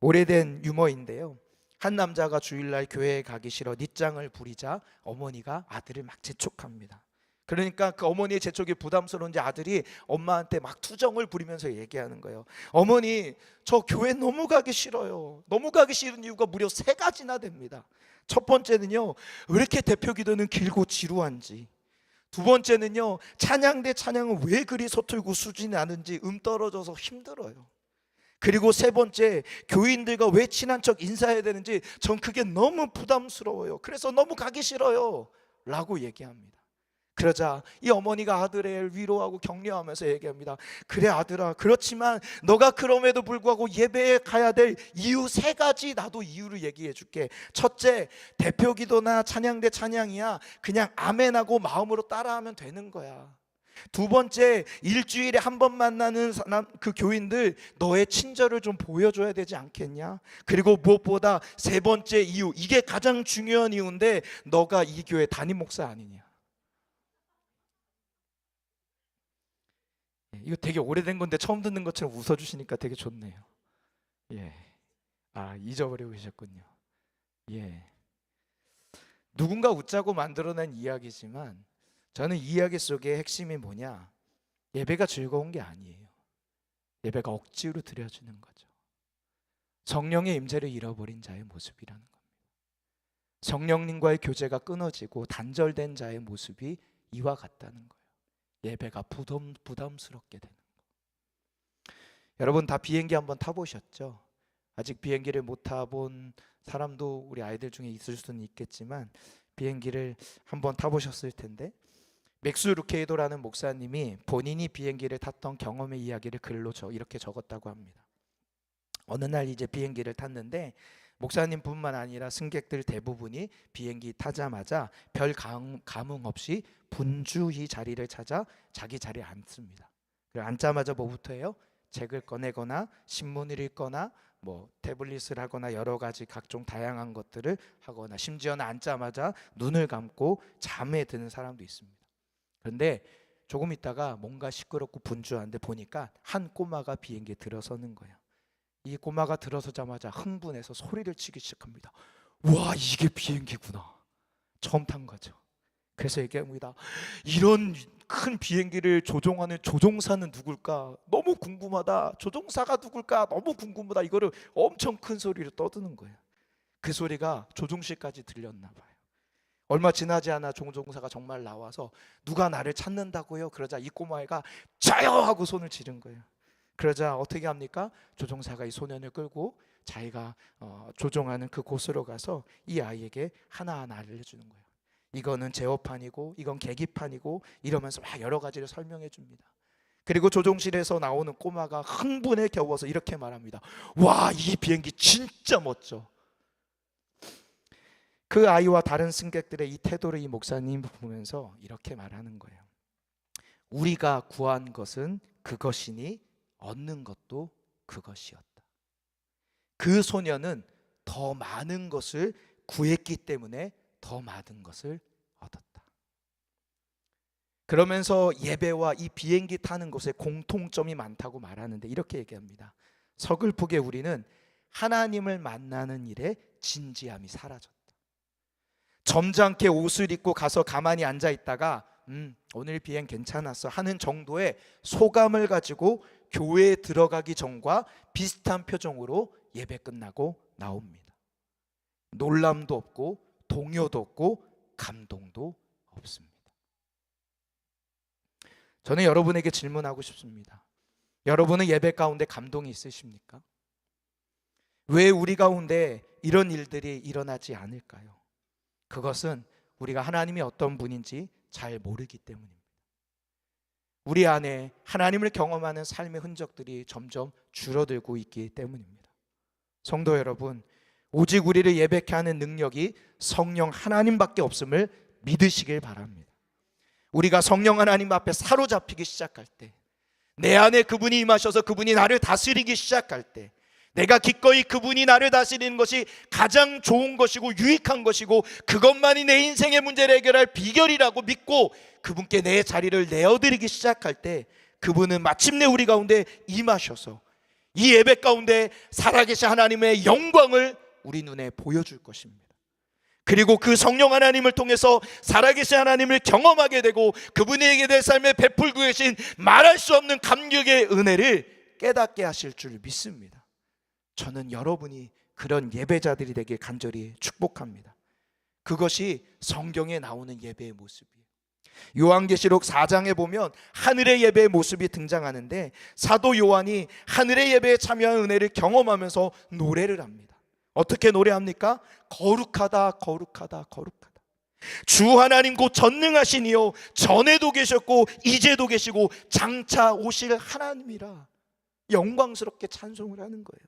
A: 오래된 유머인데요, 한 남자가 주일날 교회에 가기 싫어 닛장을 부리자 어머니가 아들을 막 재촉합니다. 그러니까 그 어머니의 재촉이 부담스러운지 아들이 엄마한테 막 투정을 부리면서 얘기하는 거예요. 어머니, 저 교회 너무 가기 싫어요. 너무 가기 싫은 이유가 무려 3가지나 됩니다. 첫 번째는요, 왜 이렇게 대표 기도는 길고 지루한지. 두 번째는요, 찬양 대 찬양은 왜 그리 서툴고 수준이 않은지 떨어져서 힘들어요. 그리고 세 번째, 교인들과 왜 친한 척 인사해야 되는지 전 그게 너무 부담스러워요. 그래서 너무 가기 싫어요 라고 얘기합니다. 그러자 이 어머니가 아들을 위로하고 격려하면서 얘기합니다. 그래 아들아, 그렇지만 너가 그럼에도 불구하고 예배에 가야 될 이유 3가지 나도 이유를 얘기해 줄게. 첫째, 대표 기도나 찬양 대 찬양이야 그냥 아멘하고 마음으로 따라하면 되는 거야. 두 번째, 일주일에 한 번 만나는 그 교인들 너의 친절을 좀 보여줘야 되지 않겠냐. 그리고 무엇보다 3번째 이유, 이게 가장 중요한 이유인데 너가 이 교회 담임 목사 아니냐. 이거 되게 오래된 건데 처음 듣는 것처럼 웃어주시니까 되게 좋네요. 예, 잊어버리고 계셨군요. 예, 누군가 웃자고 만들어낸 이야기지만 저는 이 이야기 속의 핵심이 뭐냐, 예배가 즐거운 게 아니에요. 예배가 억지로 드려지는 거죠. 성령의 임재를 잃어버린 자의 모습이라는 겁니다. 성령님과의 교제가 끊어지고 단절된 자의 모습이 이와 같다는 거예요. 예배가 부담스럽게 되는 거. 여러분 다 비행기 한번 타보셨죠? 아직 비행기를 못 타본 사람도 우리 아이들 중에 있을 수는 있겠지만 비행기를 한번 타보셨을 텐데, 맥스 루케이도라는 목사님이 본인이 비행기를 탔던 경험의 이야기를 글로 이렇게 적었다고 합니다. 어느 날 이제 비행기를 탔는데 목사님뿐만 아니라 승객들 대부분이 비행기 타자마자 별 감흥 없이 분주히 자리를 찾아 자기 자리에 앉습니다. 그리고 앉자마자 뭐부터 해요? 책을 꺼내거나 신문을 읽거나 뭐 태블릿을 하거나 여러 가지 각종 다양한 것들을 하거나 심지어는 앉자마자 눈을 감고 잠에 드는 사람도 있습니다. 그런데 조금 있다가 뭔가 시끄럽고 분주한데 보니까 한 꼬마가 비행기에 들어서는 거예요. 이 꼬마가 들어서자마자 흥분해서 소리를 치기 시작합니다. 와, 이게 비행기구나. 처음 탄 거죠. 그래서 얘기합니다. 이런 큰 비행기를 조종하는 조종사는 누굴까? 너무 궁금하다. 조종사가 누굴까? 너무 궁금하다. 이거를 엄청 큰 소리로 떠드는 거예요. 그 소리가 조종실까지 들렸나 봐요. 얼마 지나지 않아 조종사가 정말 나와서 누가 나를 찾는다고요? 그러자 이 꼬마애가 저요! 하고 손을 지른 거예요. 그러자 어떻게 합니까? 조종사가 이 소년을 끌고 자기가 조종하는 그 곳으로 가서 이 아이에게 하나하나 알려주는 거예요. 이거는 제어판이고 이건 계기판이고 이러면서 막 여러 가지를 설명해 줍니다. 그리고 조종실에서 나오는 꼬마가 흥분에 겨워서 이렇게 말합니다. 와, 이 비행기 진짜 멋져. 그 아이와 다른 승객들의 이 태도를 이 목사님 보면서 이렇게 말하는 거예요. 우리가 구한 것은 그것이니 얻는 것도 그것이었다. 그 소년은 더 많은 것을 구했기 때문에 더 많은 것을 얻었다. 그러면서 예배와 이 비행기 타는 것에 공통점이 많다고 말하는데 이렇게 얘기합니다. 서글프게 우리는 하나님을 만나는 일에 진지함이 사라졌다. 점잖게 옷을 입고 가서 가만히 앉아 있다가 오늘 비행 괜찮았어 하는 정도의 소감을 가지고 교회에 들어가기 전과 비슷한 표정으로 예배 끝나고 나옵니다. 놀람도 없고 동요도 없고 감동도 없습니다. 저는 여러분에게 질문하고 싶습니다. 여러분은 예배 가운데 감동이 있으십니까? 왜 우리 가운데 이런 일들이 일어나지 않을까요? 그것은 우리가 하나님이 어떤 분인지 잘 모르기 때문입니다. 우리 안에 하나님을 경험하는 삶의 흔적들이 점점 줄어들고 있기 때문입니다. 성도 여러분, 오직 우리를 예배케 하는 능력이 성령 하나님밖에 없음을 믿으시길 바랍니다. 우리가 성령 하나님 앞에 사로잡히기 시작할 때, 내 안에 그분이 임하셔서 그분이 나를 다스리기 시작할 때, 내가 기꺼이 그분이 나를 다스리는 것이 가장 좋은 것이고 유익한 것이고 그것만이 내 인생의 문제를 해결할 비결이라고 믿고 그분께 내 자리를 내어드리기 시작할 때, 그분은 마침내 우리 가운데 임하셔서 이 예배 가운데 살아계신 하나님의 영광을 우리 눈에 보여줄 것입니다. 그리고 그 성령 하나님을 통해서 살아계신 하나님을 경험하게 되고 그분에게 내 삶에 베풀고 계신 말할 수 없는 감격의 은혜를 깨닫게 하실 줄 믿습니다. 저는 여러분이 그런 예배자들이 되길 간절히 축복합니다. 그것이 성경에 나오는 예배의 모습이에요. 요한계시록 4장에 보면 하늘의 예배의 모습이 등장하는데, 사도 요한이 하늘의 예배에 참여한 은혜를 경험하면서 노래를 합니다. 어떻게 노래합니까? 거룩하다 거룩하다 거룩하다. 주 하나님 곧 전능하시니요 전에도 계셨고 이제도 계시고 장차 오실 하나님이라 영광스럽게 찬송을 하는 거예요.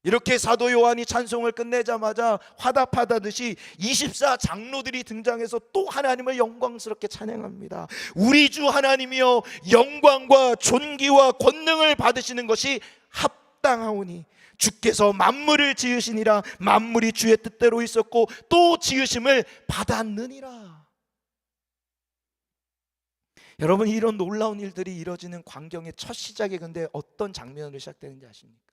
A: 이렇게 사도 요한이 찬송을 끝내자마자 화답하다듯이 24 장로들이 등장해서 또 하나님을 영광스럽게 찬양합니다. 우리 주 하나님이여 영광과 존귀와 권능을 받으시는 것이 합당하오니 주께서 만물을 지으시니라. 만물이 주의 뜻대로 있었고 또 지으심을 받았느니라. 여러분, 이런 놀라운 일들이 이뤄지는 광경의 첫 시작이 근데 어떤 장면으로 시작되는지 아십니까?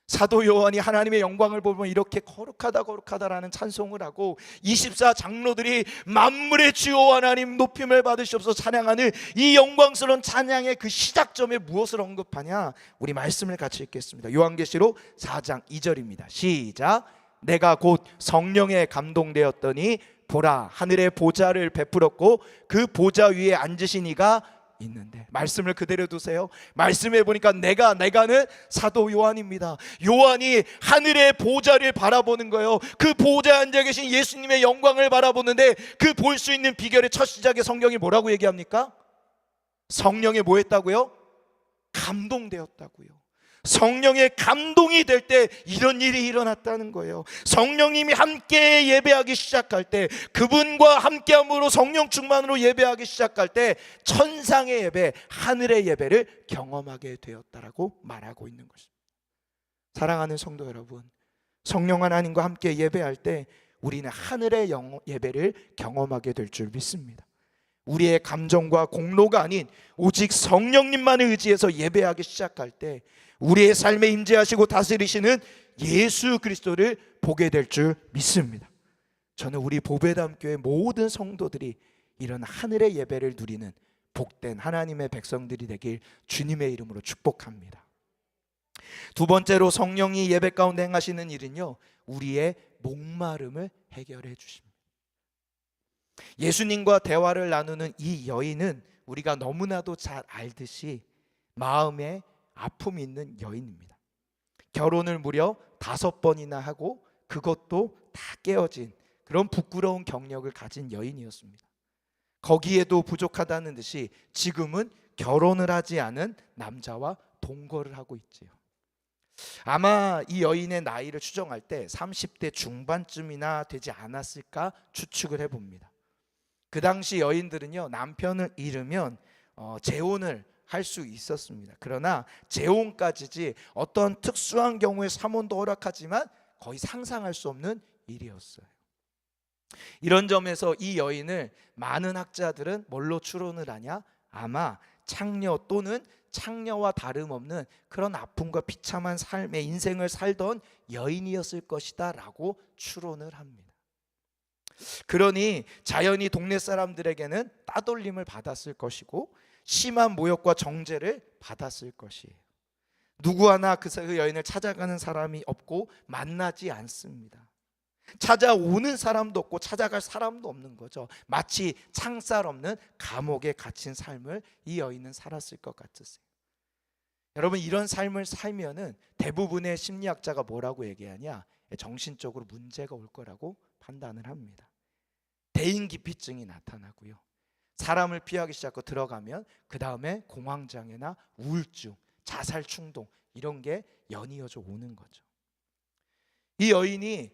A: 사도 요한이 하나님의 영광을 보면 이렇게 거룩하다 거룩하다라는 찬송을 하고 24 장로들이 만물의 주여 하나님 높임을 받으시옵소서 찬양하는 이 영광스러운 찬양의 그 시작점에 무엇을 언급하냐? 우리 말씀을 같이 읽겠습니다. 요한계시록 4장 2절입니다. 시작. 내가 곧 성령에 감동되었더니 보라 하늘의 보좌를 베풀었고 그 보좌 위에 앉으신 이가 있는데, 말씀을 그대로 두세요. 말씀해 보니까 내가는 사도 요한입니다. 요한이 하늘의 보좌를 바라보는 거예요. 그 보좌에 앉아 계신 예수님의 영광을 바라보는데 그 볼 수 있는 비결의 첫 시작에 성경이 뭐라고 얘기합니까? 성령에 뭐 했다고요? 감동되었다고요. 성령의 감동이 될 때 이런 일이 일어났다는 거예요. 성령님이 함께 예배하기 시작할 때, 그분과 함께함으로 성령 충만으로 예배하기 시작할 때 천상의 예배, 하늘의 예배를 경험하게 되었다라고 말하고 있는 것입니다. 사랑하는 성도 여러분, 성령 하나님과 함께 예배할 때 우리는 하늘의 예배를 경험하게 될 줄 믿습니다. 우리의 감정과 공로가 아닌 오직 성령님만을 의지해서 예배하기 시작할 때 우리의 삶에 임재하시고 다스리시는 예수 그리스도를 보게 될 줄 믿습니다. 저는 우리 보배담교회 모든 성도들이 이런 하늘의 예배를 누리는 복된 하나님의 백성들이 되길 주님의 이름으로 축복합니다. 두 번째로 성령이 예배 가운데 행하시는 일은요, 우리의 목마름을 해결해 주십니다. 예수님과 대화를 나누는 이 여인은 우리가 너무나도 잘 알듯이 마음에 아픔이 있는 여인입니다. 결혼을 무려 5번이나 하고 그것도 다 깨어진 그런 부끄러운 경력을 가진 여인이었습니다. 거기에도 부족하다는 듯이 지금은 결혼을 하지 않은 남자와 동거를 하고 있지요. 아마 이 여인의 나이를 추정할 때 30대 중반쯤이나 되지 않았을까 추측을 해봅니다. 그 당시 여인들은요, 남편을 잃으면 재혼을 할 수 있었습니다. 그러나 재혼까지지 어떤 특수한 경우에 삼혼도 허락하지만 거의 상상할 수 없는 일이었어요. 이런 점에서 이 여인을 많은 학자들은 뭘로 추론을 하냐? 아마 창녀 또는 창녀와 다름없는 그런 아픔과 비참한 삶의 인생을 살던 여인이었을 것이다 라고 추론을 합니다. 그러니 자연히 동네 사람들에게는 따돌림을 받았을 것이고 심한 모욕과 정죄를 받았을 것이에요. 누구 하나 그 여인을 찾아가는 사람이 없고 만나지 않습니다. 찾아오는 사람도 없고 찾아갈 사람도 없는 거죠. 마치 창살 없는 감옥에 갇힌 삶을 이 여인은 살았을 것 같으세요. 여러분, 이런 삶을 살면은 대부분의 심리학자가 뭐라고 얘기하냐? 정신적으로 문제가 올 거라고 판단을 합니다. 대인기피증이 나타나고요, 사람을 피하기 시작하고 들어가면 그 다음에 공황장애나 우울증, 자살 충동 이런 게 연이어져 오는 거죠. 이 여인이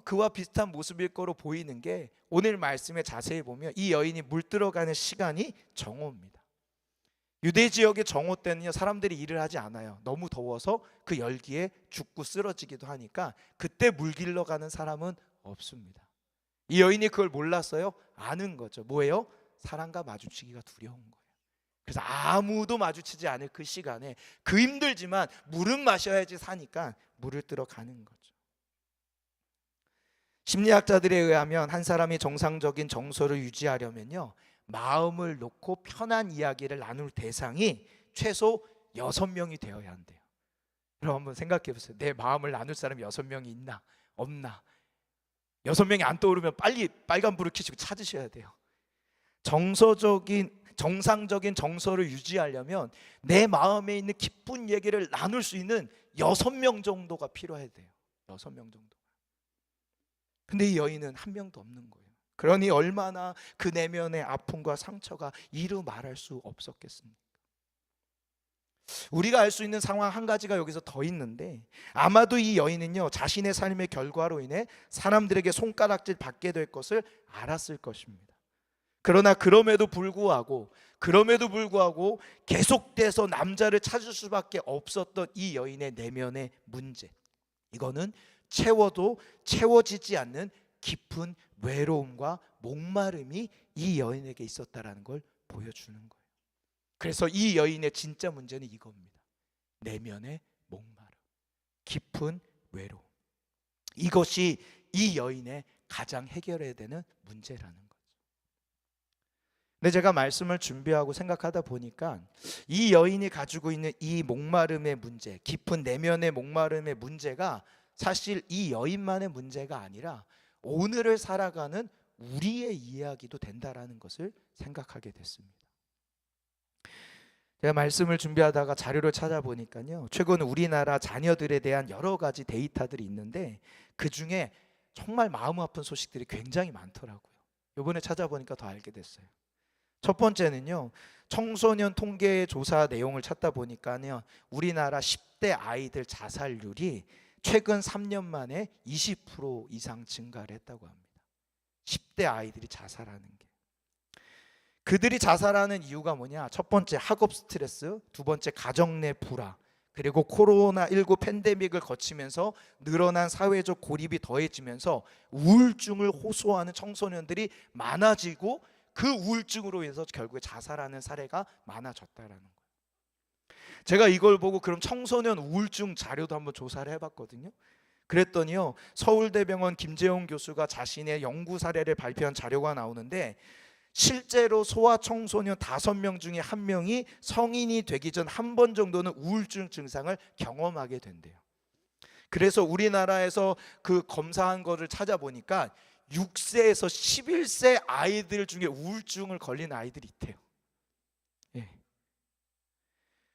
A: 그와 비슷한 모습일 거로 보이는 게 오늘 말씀에 자세히 보면 이 여인이 물 들어가는 시간이 정오입니다. 유대 지역의 정오 때는요, 사람들이 일을 하지 않아요. 너무 더워서 그 열기에 죽고 쓰러지기도 하니까 그때 물 길러 가는 사람은 없습니다. 이 여인이 그걸 몰랐어요? 아는 거죠. 뭐예요? 사람과 마주치기가 두려운 거예요. 그래서 아무도 마주치지 않을 그 시간에 그 힘들지만 물은 마셔야지 사니까 물을 뜨러 가는 거죠. 심리학자들에 의하면 한 사람이 정상적인 정서를 유지하려면요, 마음을 놓고 편한 이야기를 나눌 대상이 최소 6명이 되어야 한대요. 그럼 한번 생각해 보세요. 내 마음을 나눌 사람이 6명이 있나 없나. 6명이 안 떠오르면 빨리 빨간불을 켜시고 찾으셔야 돼요. 정상적인 정서를 유지하려면 내 마음에 있는 기쁜 얘기를 나눌 수 있는 6명 정도가 필요해야 돼요. 6명 정도. 근데 이 여인은 한 명도 없는 거예요. 그러니 얼마나 그 내면의 아픔과 상처가 이루 말할 수 없었겠습니까? 우리가 알 수 있는 상황 한 가지가 여기서 더 있는데, 아마도 이 여인은요, 자신의 삶의 결과로 인해 사람들에게 손가락질 받게 될 것을 알았을 것입니다. 그러나 그럼에도 불구하고 계속돼서 남자를 찾을 수밖에 없었던 이 여인의 내면의 문제, 이거는 채워도 채워지지 않는 깊은 외로움과 목마름이 이 여인에게 있었다라는 걸 보여주는 거예요. 그래서 이 여인의 진짜 문제는 이겁니다. 내면의 목마름, 깊은 외로움. 이것이 이 여인의 가장 해결해야 되는 문제라는 거죠. 근데 제가 말씀을 준비하고 생각하다 보니까 이 여인이 가지고 있는 이 목마름의 문제, 깊은 내면의 목마름의 문제가 사실 이 여인만의 문제가 아니라 오늘을 살아가는 우리의 이야기도 된다라는 것을 생각하게 됐습니다. 제가 말씀을 준비하다가 자료를 찾아보니까요, 최근 우리나라 자녀들에 대한 여러 가지 데이터들이 있는데 그 중에 정말 마음 아픈 소식들이 굉장히 많더라고요. 이번에 찾아보니까 더 알게 됐어요. 첫 번째는요, 청소년 통계 조사 내용을 찾다 보니까요, 우리나라 10대 아이들 자살률이 최근 3년 만에 20% 이상 증가를 했다고 합니다. 10대 아이들이 자살하는 게. 그들이 자살하는 이유가 뭐냐? 첫 번째 학업 스트레스, 두 번째 가정 내 불화, 그리고 코로나19 팬데믹을 거치면서 늘어난 사회적 고립이 더해지면서 우울증을 호소하는 청소년들이 많아지고 그 우울증으로 인해서 결국에 자살하는 사례가 많아졌다라는 거예요. 제가 이걸 보고 그럼 청소년 우울증 자료도 한번 조사를 해봤거든요. 그랬더니요, 서울대병원 김재용 교수가 자신의 연구 사례를 발표한 자료가 나오는데, 실제로 소아청소년 5명 중에 1명이 성인이 되기 전 한 번 정도는 우울증 증상을 경험하게 된대요. 그래서 우리나라에서 그 검사한 거를 찾아보니까 6세에서 11세 아이들 중에 우울증을 걸린 아이들이 있대요. 예.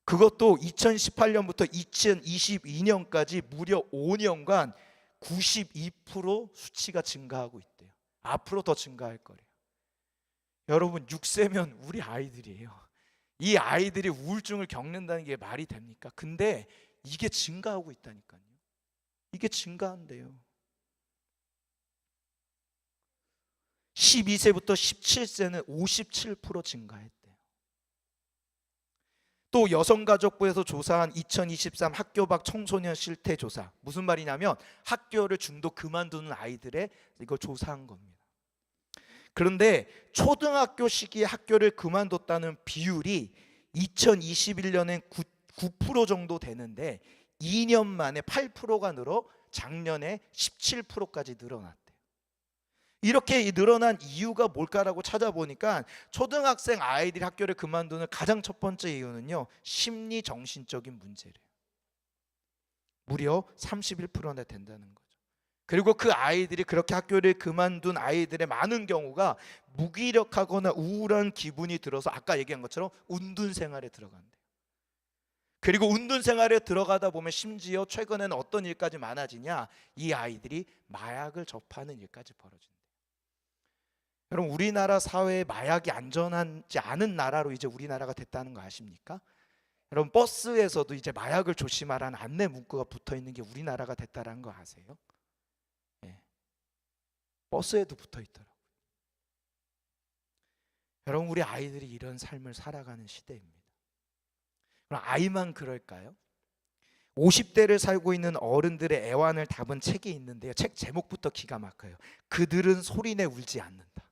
A: 그것도 2018년부터 2022년까지 무려 5년간 92% 수치가 증가하고 있대요. 앞으로 더 증가할 거래요. 여러분, 6세면 우리 아이들이에요. 이 아이들이 우울증을 겪는다는 게 말이 됩니까? 근데 이게 증가하고 있다니까요. 이게 증가한대요. 12세부터 17세는 57% 증가했대요. 또 여성가족부에서 조사한 2023 학교 밖 청소년 실태 조사, 무슨 말이냐면 학교를 중도 그만두는 아이들의 이걸 조사한 겁니다. 그런데 초등학교 시기에 학교를 그만뒀다는 비율이 2021년엔 9% 정도 되는데 2년 만에 8%가 늘어 작년에 17%까지 늘어났대요. 이렇게 늘어난 이유가 뭘까라고 찾아보니까 초등학생 아이들이 학교를 그만두는 가장 첫 번째 이유는요, 심리 정신적인 문제래요. 무려 31%나 된다는 거죠. 그리고 그 아이들이 그렇게 학교를 그만둔 아이들의 많은 경우가 무기력하거나 우울한 기분이 들어서 아까 얘기한 것처럼 운둔 생활에 들어간대요. 그리고 운둔 생활에 들어가다 보면 심지어 최근에는 어떤 일까지 많아지냐, 이 아이들이 마약을 접하는 일까지 벌어진대요. 여러분, 우리나라 사회에 마약이 안전하지 않은 나라로 이제 우리나라가 됐다는 거 아십니까? 여러분, 버스에서도 이제 마약을 조심하라는 안내 문구가 붙어 있는 게 우리나라가 됐다는 거 아세요? 예. 버스에도 붙어 있더라고요. 여러분, 우리 아이들이 이런 삶을 살아가는 시대입니다. 그럼 아이만 그럴까요? 50대를 살고 있는 어른들의 애환을 담은 책이 있는데요, 책 제목부터 기가 막혀요. 그들은 소리내 울지 않는다.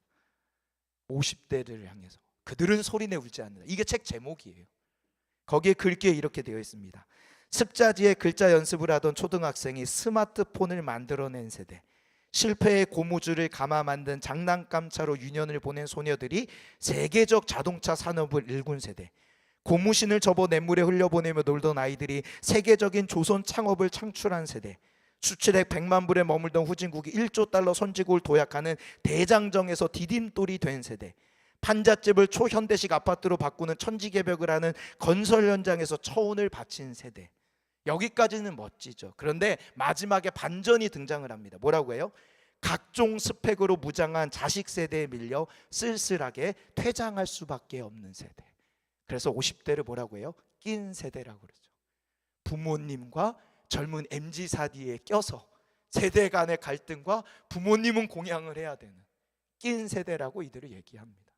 A: 50대를 향해서 그들은 소리내 울지 않는다. 이게 책 제목이에요. 거기에 글귀에 이렇게 되어 있습니다. 습자지에 글자 연습을 하던 초등학생이 스마트폰을 만들어낸 세대, 실패의 고무줄을 감아 만든 장난감차로 유년을 보낸 소녀들이 세계적 자동차 산업을 일군 세대, 고무신을 접어 냇물에 흘려보내며 놀던 아이들이 세계적인 조선 창업을 창출한 세대, 수출액 100만 불에 머물던 후진국이 1조 달러 선진국을 도약하는 대장정에서 디딤돌이 된 세대, 판잣집을 초현대식 아파트로 바꾸는 천지개벽을 하는 건설 현장에서 처운을 바친 세대. 여기까지는 멋지죠. 그런데 마지막에 반전이 등장을 합니다. 뭐라고 해요? 각종 스펙으로 무장한 자식 세대에 밀려 쓸쓸하게 퇴장할 수밖에 없는 세대. 그래서 50대를 뭐라고 해요? 낀 세대라고 그러죠. 부모님과 젊은 MZ사디에 껴서 세대 간의 갈등과 부모님은 공양을 해야 되는 낀 세대라고 이들을 얘기합니다.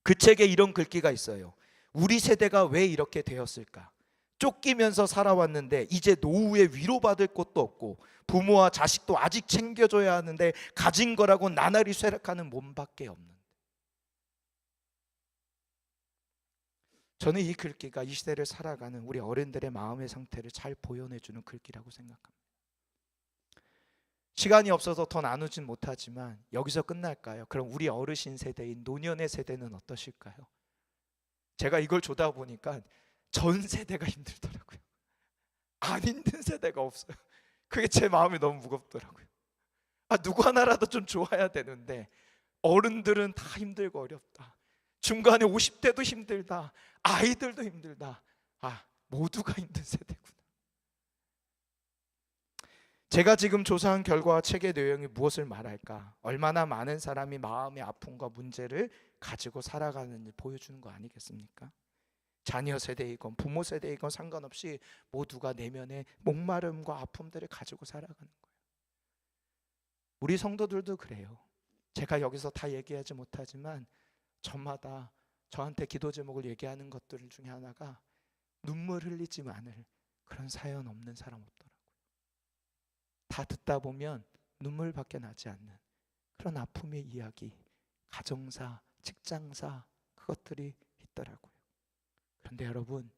A: 그 책에 이런 글귀가 있어요. 우리 세대가 왜 이렇게 되었을까? 쫓기면서 살아왔는데 이제 노후에 위로받을 것도 없고 부모와 자식도 아직 챙겨줘야 하는데 가진 거라고 나날이 쇠락하는 몸밖에 없는. 저는 이 글귀가 이 시대를 살아가는 우리 어른들의 마음의 상태를 잘 보여내주는 글귀라고 생각합니다. 시간이 없어서 더 나누진 못하지만 여기서 끝날까요? 그럼 우리 어르신 세대인 노년의 세대는 어떠실까요? 제가 이걸 조다 보니까 전 세대가 힘들더라고요. 안 힘든 세대가 없어요. 그게 제 마음이 너무 무겁더라고요. 누구 하나라도 좀 좋아야 되는데 어른들은 다 힘들고 어렵다. 중간에 50대도 힘들다. 아이들도 힘들다. 모두가 힘든 세대구나. 제가 지금 조사한 결과와 책의 내용이 무엇을 말할까? 얼마나 많은 사람이 마음의 아픔과 문제를 가지고 살아가는지 보여주는 거 아니겠습니까? 자녀 세대이건 부모 세대이건 상관없이 모두가 내면의 목마름과 아픔들을 가지고 살아가는 거예요. 우리 성도들도 그래요. 제가 여기서 다 얘기하지 못하지만 저마다 저한테 기도 제목을 얘기하는 것들 중에 하나가 눈물 흘리지 않을 그런 사연 없는 사람 없더라고요. 다 듣다 보면 눈물밖에 나지 않는 그런 아픔의 이야기, 가정사, 직장사, 그것들이 있더라고요. 그런데 여러분,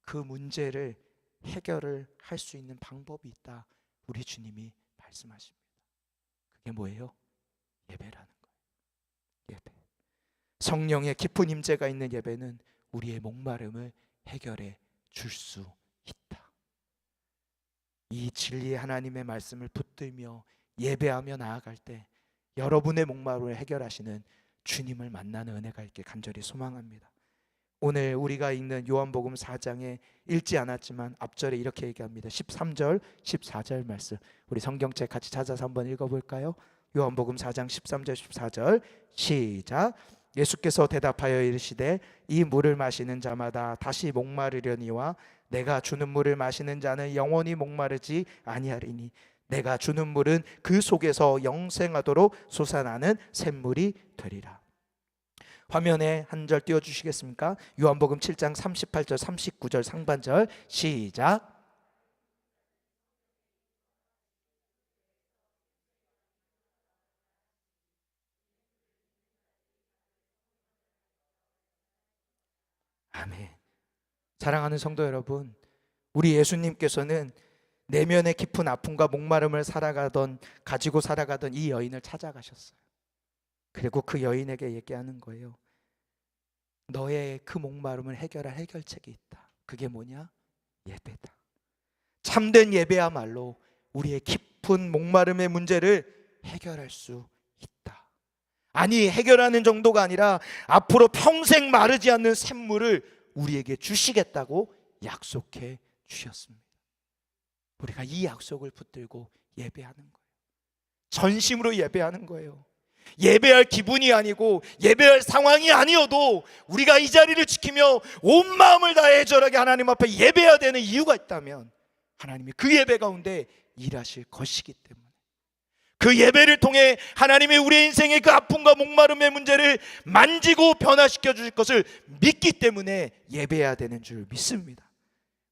A: 그 문제를 해결을 할 수 있는 방법이 있다. 우리 주님이 말씀하십니다. 그게 뭐예요? 예배라는 거예요. 예배. 성령의 깊은 임재가 있는 예배는 우리의 목마름을 해결해 줄 수 있다. 이 진리의 하나님의 말씀을 붙들며 예배하며 나아갈 때 여러분의 목마름을 해결하시는 주님을 만나는 은혜가 있길 간절히 소망합니다. 오늘 우리가 읽는 요한복음 4장에 읽지 않았지만 앞절에 이렇게 얘기합니다. 13절, 14절 말씀, 우리 성경책 같이 찾아서 한번 읽어볼까요? 요한복음 4장 13절, 14절 시작. 예수께서 대답하여 이르시되 이 물을 마시는 자마다 다시 목마르려니와 내가 주는 물을 마시는 자는 영원히 목마르지 아니하리니 내가 주는 물은 그 속에서 영생하도록 솟아나는 샘물이 되리라. 화면에 한 절 띄워주시겠습니까? 요한복음 7장 38절 39절 상반절 시작. 아멘. 사랑하는 성도 여러분, 우리 예수님께서는 내면의 깊은 아픔과 목마름을 가지고 살아가던 이 여인을 찾아가셨어요. 그리고 그 여인에게 얘기하는 거예요. 너의 그 목마름을 해결할 해결책이 있다. 그게 뭐냐? 예배다. 참된 예배야말로 우리의 깊은 목마름의 문제를 해결할 수 있다. 아니, 해결하는 정도가 아니라 앞으로 평생 마르지 않는 샘물을 우리에게 주시겠다고 약속해 주셨습니다. 우리가 이 약속을 붙들고 예배하는 거예요. 전심으로 예배하는 거예요. 예배할 기분이 아니고 예배할 상황이 아니어도 우리가 이 자리를 지키며 온 마음을 다해 애절하게 하나님 앞에 예배해야 되는 이유가 있다면 하나님이 그 예배 가운데 일하실 것이기 때문에,
B: 그 예배를 통해 하나님이 우리의 인생의 그 아픔과 목마름의 문제를 만지고 변화시켜 주실 것을 믿기 때문에 예배해야 되는 줄 믿습니다.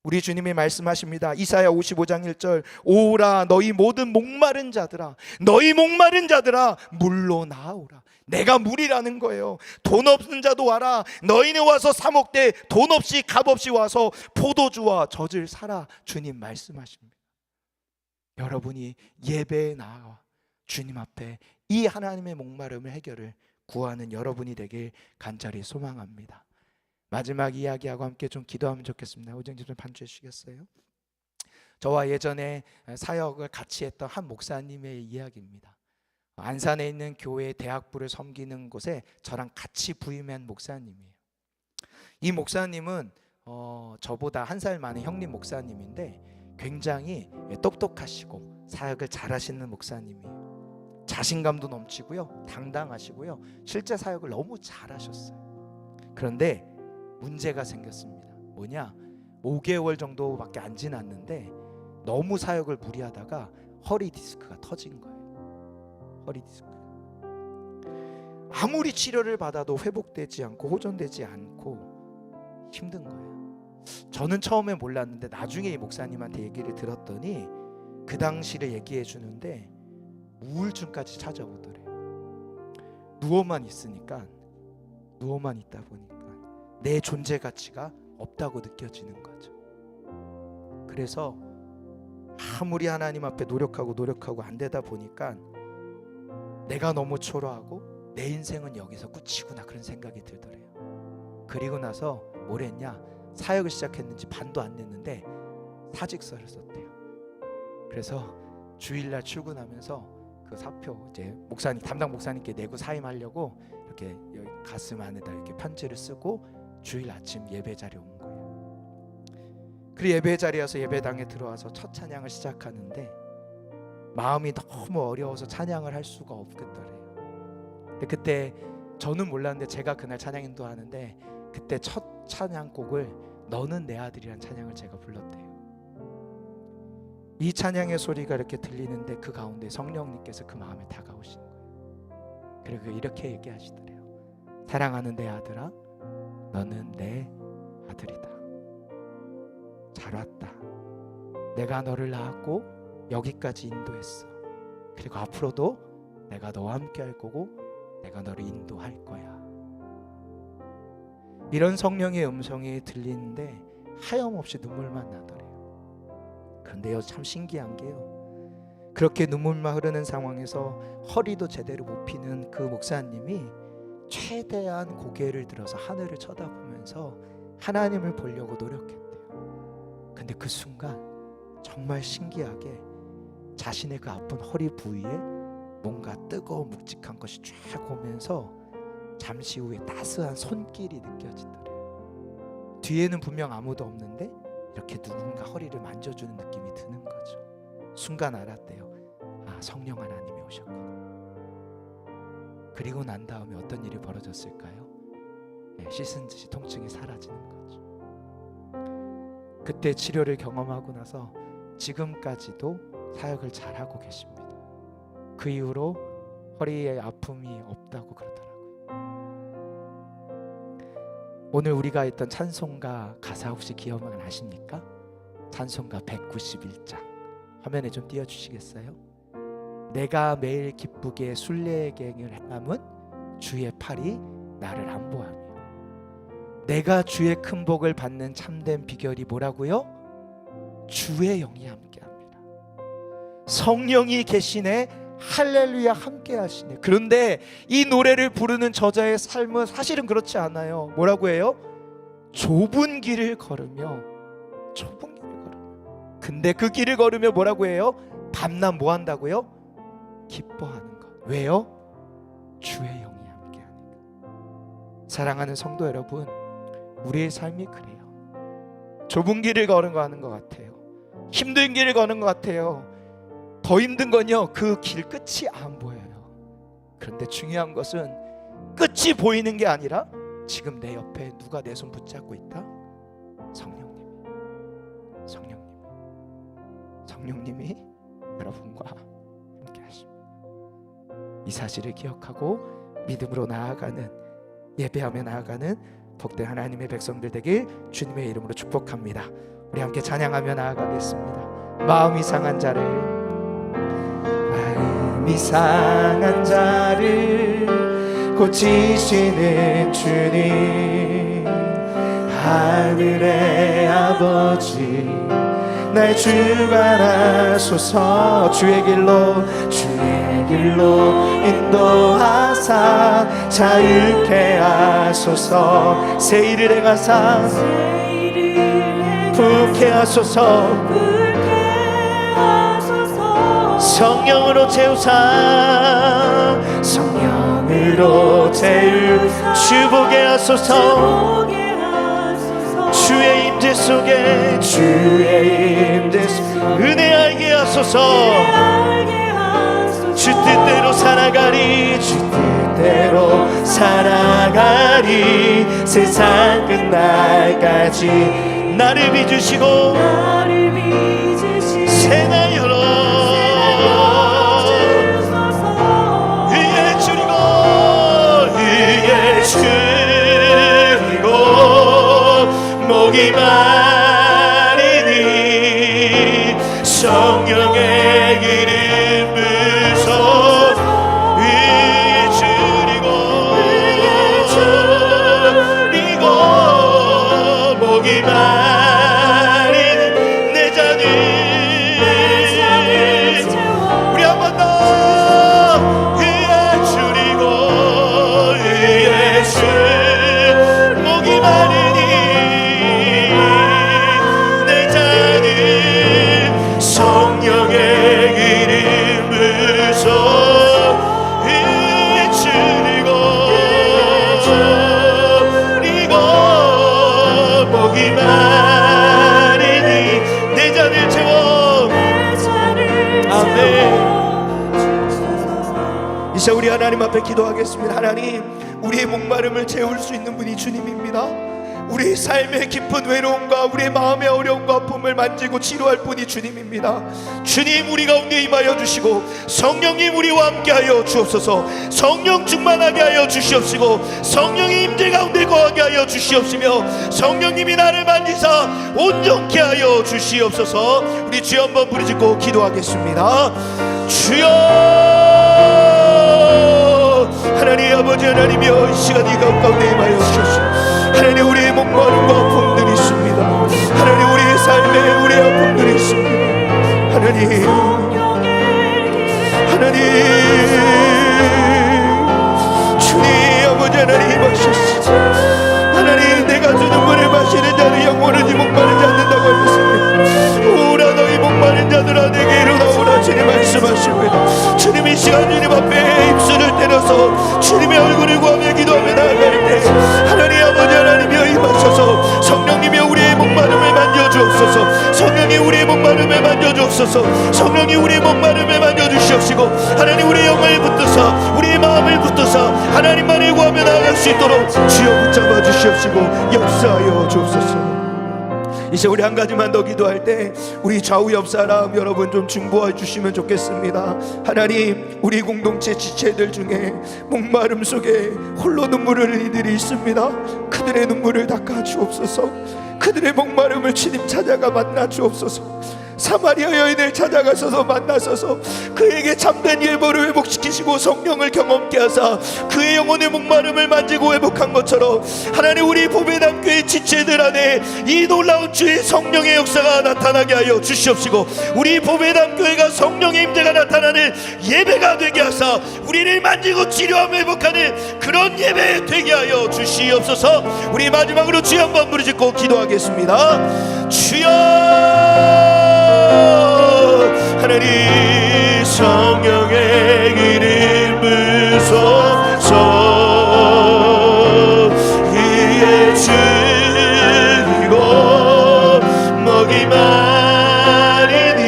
B: 우리 주님이 말씀하십니다. 이사야 55장 1절, 오라 너희 모든 목마른 자들아, 너희 목마른 자들아 물로 나오라. 내가 물이라는 거예요. 돈 없는 자도 와라. 너희는 와서 사 먹되 돈 없이 값 없이 와서 포도주와 젖을 사라. 주님 말씀하십니다. 여러분이 예배에 나와 주님 앞에 이 하나님의 목마름을 해결을 구하는 여러분이 되길 간절히 소망합니다. 마지막 이야기하고 함께 좀 기도하면 좋겠습니다. 오정집 좀 반주해 주시겠어요? 저와 예전에 사역을 같이 했던 한 목사님의 이야기입니다. 안산에 있는 교회 대학부를 섬기는 곳에 저랑 같이 부임한 목사님이에요. 이 목사님은 저보다 한 살 많은 형님 목사님인데 굉장히 똑똑하시고 사역을 잘하시는 목사님이에요. 자신감도 넘치고요, 당당하시고요, 실제 사역을 너무 잘하셨어요. 그런데 문제가 생겼습니다. 뭐냐? 5개월 정도밖에 안 지났는데 너무 사역을 무리하다가 허리 디스크가 터진 거예요. 허리 디스크. 아무리 치료를 받아도 회복되지 않고 호전되지 않고 힘든 거예요. 저는 처음에 몰랐는데 나중에 이 목사님한테 얘기를 들었더니 그 당시를 얘기해 주는데 우울증까지 찾아오더래요. 누워만 있으니까, 누워만 있다 보니까 내 존재 가치가 없다고 느껴지는 거죠. 그래서 아무리 하나님 앞에 노력하고 안 되다 보니까 내가 너무 초라하고 내 인생은 여기서 끝이구나 그런 생각이 들더래요. 그리고 나서 뭘 했냐? 사역을 시작했는지 반도 안 됐는데 사직서를 썼대요. 그래서 주일날 출근하면서 그 사표 이제 목사님 담당 목사님께 내고 사임하려고 이렇게 여기 가슴 안에다 이렇게 편지를 쓰고 주일 아침 예배 자리에 온 거예요. 그 예배 자리에서 예배당에 들어와서 첫 찬양을 시작하는데 마음이 너무 어려워서 찬양을 할 수가 없겠더래요. 근데 그때 저는 몰랐는데 제가 그날 찬양 인도하는데 그때 첫 찬양곡을 너는 내 아들이란 찬양을 제가 불렀대요. 이 찬양의 소리가 이렇게 들리는데 그 가운데 성령님께서 그 마음에 다가오시는 거예요. 그리고 이렇게 얘기하시더래요. 사랑하는 내 아들아, 너는 내 아들이다. 잘 왔다. 내가 너를 낳았고 여기까지 인도했어. 그리고 앞으로도 내가 너와 함께 할 거고 내가 너를 인도할 거야. 이런 성령의 음성이 들리는데 하염없이 눈물만 나더래요. 그런데요, 참 신기한 게요, 그렇게 눈물만 흐르는 상황에서 허리도 제대로 못 피는 그 목사님이 최대한 고개를 들어서 하늘을 쳐다보면서 하나님을 보려고 노력했대요. 근데 그 순간 정말 신기하게 자신의 그 아픈 허리 부위에 뭔가 뜨거운 묵직한 것이 쫙 오면서 잠시 후에 따스한 손길이 느껴지더래요. 뒤에는 분명 아무도 없는데 이렇게 누군가 허리를 만져주는 느낌이 드는 거죠. 순간 알았대요. 아, 성령 하나님이 오셨구나. 그리고 난 다음에 어떤 일이 벌어졌을까요? 네, 씻은 듯이 통증이 사라지는 거죠. 그때 치료를 경험하고 나서 지금까지도 사역을 잘하고 계십니다. 그 이후로 허리에 아픔이 없다고 그러더라고요. 오늘 우리가 했던 찬송가 가사 혹시 기억은 나십니까? 찬송가 191장 화면에 좀 띄워주시겠어요? 내가 매일 기쁘게 순례행을 행함은 주의 팔이 나를 안보하며, 내가 주의 큰 복을 받는 참된 비결이 뭐라고요? 주의 영이 함께합니다. 성령이 계시네, 할렐루야 함께 하시네. 그런데 이 노래를 부르는 저자의 삶은 사실은 그렇지 않아요. 뭐라고 해요? 좁은 길을 걸으며, 좁은 길을 걸으며. 근데 그 길을 걸으며 뭐라고 해요? 밤낮 뭐 한다고요? 기뻐하는 것. 왜요? 주의 영이 함께 하니까. 사랑하는 성도 여러분, 우리의 삶이 그래요. 좁은 길을 걸은 것 같아요. 힘든 길을 거는 것 같아요. 더 힘든 건요, 그 길 끝이 안 보여요. 그런데 중요한 것은 끝이 보이는 게 아니라 지금 내 옆에 누가 내 손 붙잡고 있다? 성령님이 여러분과 함께 하십니다.
A: 이 사실을 기억하고 믿음으로 나아가는, 예배하며 나아가는 복된 하나님의 백성들 되길 주님의 이름으로 축복합니다. 우리 함께 찬양하며 나아가겠습니다. 마음이 상한 자를, 마음이 상한 자를 고치시는 주님, 하늘의 아버지 날 주관하소서. 주의 길로 인도하사 자유케 하소서. 새 일을 행하사 부게 하소서. 성령으로 채우사, 성령으로 주보게 하소서. 주의 임재 속에 은혜 알게 하소서. 주 뜻대로 살아가리, 주 뜻대로 살아가리. 세상 끝날까지 나를 빚으시고 새날 열어 위에 줄이고 목이 마르니 성령의 기름 부서 위에 줄이고 목이 마르니 내 잔을 우리 한 번 더 위에 줄이고 목이 마르니 내 잔을 성령의 기름 부서 위에 줄이고 목이 마르니 내 잔을 채워. 아멘. 이제 우리 하나님 앞에 기도하겠습니다. 하나님, 우리의 목마름을 채울 수 있는 분이 주님입니다. 우리 삶의 깊은 외로움과 우리의 마음의 어려움과 아픔을 만지고 치료할 분이 주님입니다. 주님, 우리 가운데 임하여 주시고 성령님 우리와 함께하여 주옵소서. 성령 충만하게 하여 주시옵시고 성령의 임재 가운데 거하게 하여 주시옵시며 성령님이 나를 만지사 온전케 하여 주시옵소서. 우리 주여 한번 부르짖고 기도하겠습니다. 주여, 하나님 아버지 하나님이여, 이 시간 이 가운데 임하여 주시옵소서. 하나님, 우리의 목마름과 아픔들이 있습니다. 하나님, 우리의 삶에 우리의 아픔들이 있습니다. 하나님 주님 아버지 하나님 임하셨습니다. 하나님, 내가 주는 물을 마시는 자는 영원히 목마르지 않는다고 하셨습니다. 오라 너희 목마른 자들아 내게 일어나오라 주님 말씀하십니다. 주님, 이 시간 주님 앞에 입술을 때려서 주님의 얼굴을 구하며 기도하며 나아갈 때 하나님 아버지 하나님이여 임하셔서 성령님이 우리의 목마름을 만져주옵소서. 성령이 우리의 목마름을 만져주옵소서. 성령이 우리의 목마름을 만져주시옵시고 하나님, 우리의 영을 붙드사 우리의 마음을 붙드사 하나님만을 구하며 나아갈 수 있도록 주여 붙잡아 주시옵시고 역사하여 주옵소서. 이제 우리 한 가지만 더 기도할 때 우리 좌우 옆 사람 여러분 좀 중보해 주시면 좋겠습니다. 하나님, 우리 공동체 지체들 중에 목마름 속에 홀로 눈물을 흘리는 이들이 있습니다. 그들의 눈물을 닦아 주옵소서. 그들의 목마름을 주님 찾아가 만나 주옵소서. 사마리아 여인을 찾아가셔서 만나셔서 그에게 참된 예보를 회복시키시고 성령을 경험케 하사 그의 영혼의 목마름을 만지고 회복한 것처럼 하나님, 우리 보배담교회 지체들 안에 이 놀라운 주의 성령의 역사가 나타나게 하여 주시옵시고 우리 보배담교회가 성령의 임재가 나타나는 예배가 되게 하사 우리를 만지고 치료하며 회복하는 그런 예배 되게 하여 주시옵소서. 우리 마지막으로 주여 한번 부르짖고 기도하겠습니다. 주여, 하나님, 성령의 기름 부소서. 위에 줄이고 목이 마르니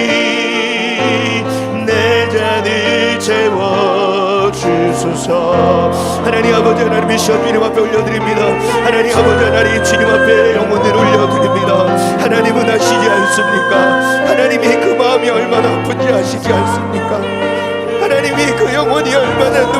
A: 내 잔을 채워주소서. 하나님 아버지 하나님, 이 시간 주님 앞에 올려드립니다. 하나님 아버지 하나님, 주님 앞에 영혼을 올려드립니다. 하나님은 아시지 않습니까? 하나님이 그 마음이 얼마나 아픈지 아시지 않습니까? 하나님이 그 영혼이 얼마나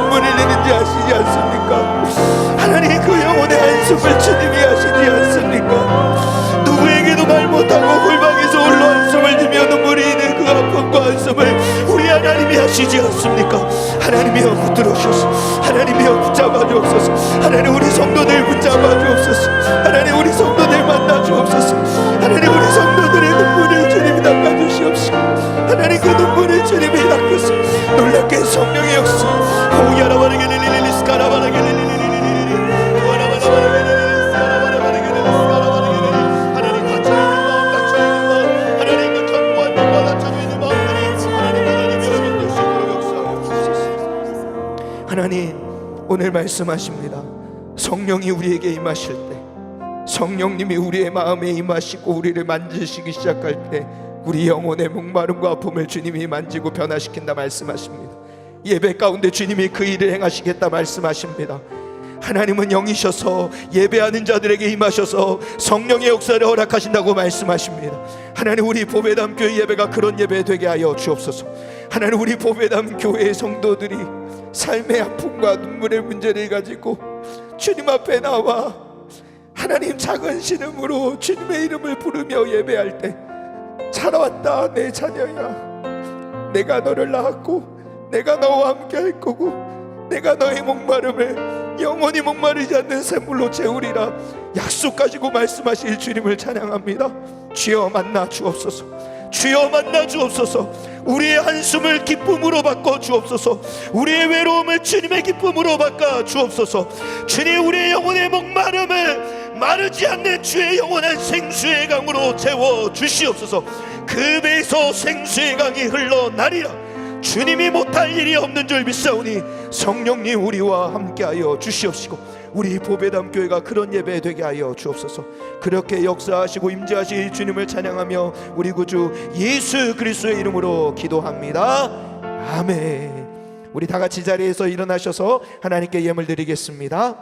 B: 말씀을 주님이 하시지 않습니까? 누구에게도 말 못하고 골방에서 홀로 한숨을 지며 눈물이 있는 그 아픔과 한숨을 우리 하나님이 하시지 않습니까? 하나님이여 붙들어 주옵소서. 하나님이여 붙잡아 주옵소서. 하나님 우리 성도들 붙잡아 주옵소서. 하나님 우리 성도들 만나 주옵소서. 하나님 우리 성도들의 눈물을 주님이 닦아주시옵시고, 하나님 그 눈물을 주님이 닦으소. 놀랍게 성령의 역사 하나님 오늘 말씀하십니다. 성령이 우리에게 임하실 때, 성령님이 우리의 마음에 임하시고 우리를 만지시기 시작할 때 우리 영혼의 목마름과 아픔을 주님이 만지고 변화시킨다 말씀하십니다. 예배 가운데 주님이 그 일을 행하시겠다 말씀하십니다. 하나님은 영이셔서 예배하는 자들에게 임하셔서 성령의 역사를 허락하신다고 말씀하십니다. 하나님 우리 보배담 교회 예배가 그런 예배 되게 하여 주옵소서. 하나님 우리 보배담 교회의 성도들이 삶의 아픔과 눈물의 문제를 가지고 주님 앞에 나와 하나님 작은 신음으로 주님의 이름을 부르며 예배할 때, 살아왔다 내 자녀야, 내가 너를 낳았고 내가 너와 함께 할 거고 내가 너의 목마름을 영원히 목마르지 않는 샘물로 채우리라 약속 가지고 말씀하실 주님을 찬양합니다. 주여 만나 주옵소서. 주여 만나 주옵소서. 우리의 한숨을 기쁨으로 바꿔 주옵소서. 우리의 외로움을 주님의 기쁨으로 바꿔 주옵소서. 주님 우리의 영혼의 목마름을 마르지 않는 주의 영원한 생수의 강으로 채워 주시옵소서. 그 배에서 생수의 강이 흘러나리라. 주님이 못할 일이 없는 줄 믿사오니 성령님 우리와 함께하여 주시옵시고 우리 보배담 교회가 그런 예배 되게 하여 주옵소서. 그렇게 역사하시고 임재하실 주님을 찬양하며 우리 구주 예수 그리스도의 이름으로 기도합니다. 아멘. 우리 다 같이 자리에서 일어나셔서 하나님께 예물 드리겠습니다.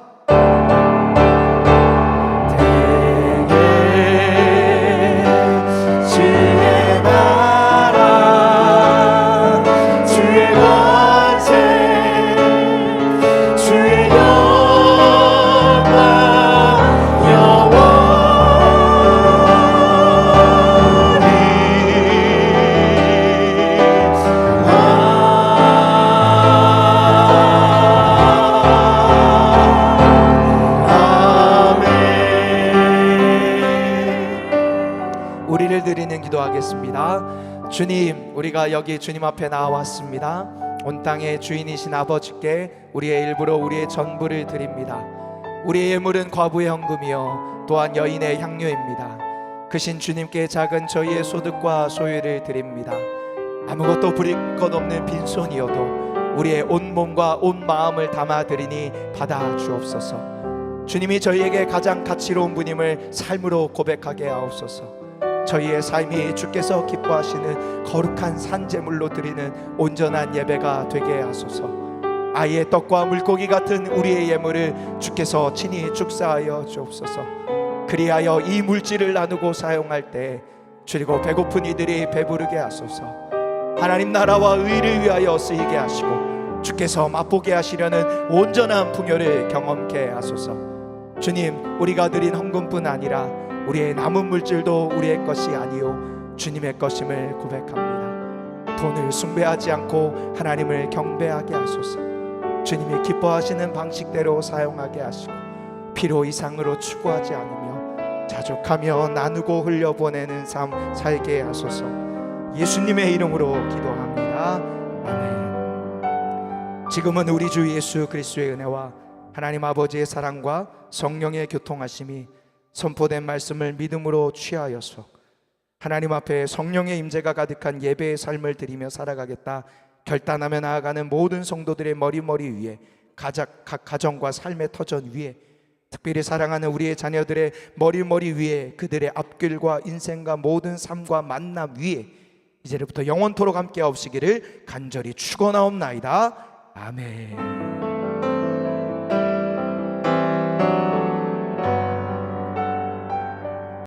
B: 우리를 드리는 기도하겠습니다. 주님, 우리가 여기 주님 앞에 나왔습니다. 온 땅의 주인이신 아버지께 우리의 일부로 우리의 전부를 드립니다. 우리의 예물은 과부의 헌금이요 또한 여인의 향료입니다. 크신 주님께 작은 저희의 소득과 소유를 드립니다. 아무것도 부릴 것 없는 빈손이어도 우리의 온 몸과 온 마음을 담아드리니 받아 주옵소서. 주님이 저희에게 가장 가치로운 분임을 삶으로 고백하게 하옵소서. 저희의 삶이 주께서 기뻐하시는 거룩한 산제물로 드리는 온전한 예배가 되게 하소서. 아이의 떡과 물고기 같은 우리의 예물을 주께서 친히 축사하여 주옵소서. 그리하여 이 물질을 나누고 사용할 때 줄이고 배고픈 이들이 배부르게 하소서. 하나님 나라와 의를 위하여 쓰이게 하시고 주께서 맛보게 하시려는 온전한 풍요를 경험케 하소서. 주님, 우리가 드린 헌금뿐 아니라 우리의 남은 물질도 우리의 것이 아니요 주님의 것임을 고백합니다. 돈을 숭배하지 않고 하나님을 경배하게 하소서. 주님이 기뻐하시는 방식대로 사용하게 하시고 필요 이상으로 추구하지 않으며 자족하며 나누고 흘려보내는 삶 살게 하소서. 예수님의 이름으로 기도합니다. 아멘. 지금은 우리 주 예수 그리스도의 은혜와 하나님 아버지의 사랑과 성령의 교통하심이 선포된 말씀을 믿음으로 취하여서 하나님 앞에 성령의 임재가 가득한 예배의 삶을 드리며 살아가겠다 결단하며 나아가는 모든 성도들의 머리머리 위에, 각 가정과 삶의 터전 위에, 특별히 사랑하는 우리의 자녀들의 머리머리 위에, 그들의 앞길과 인생과 모든 삶과 만남 위에 이제부터 영원토록 함께 없으기를 간절히 축원하옵나이다. 아멘.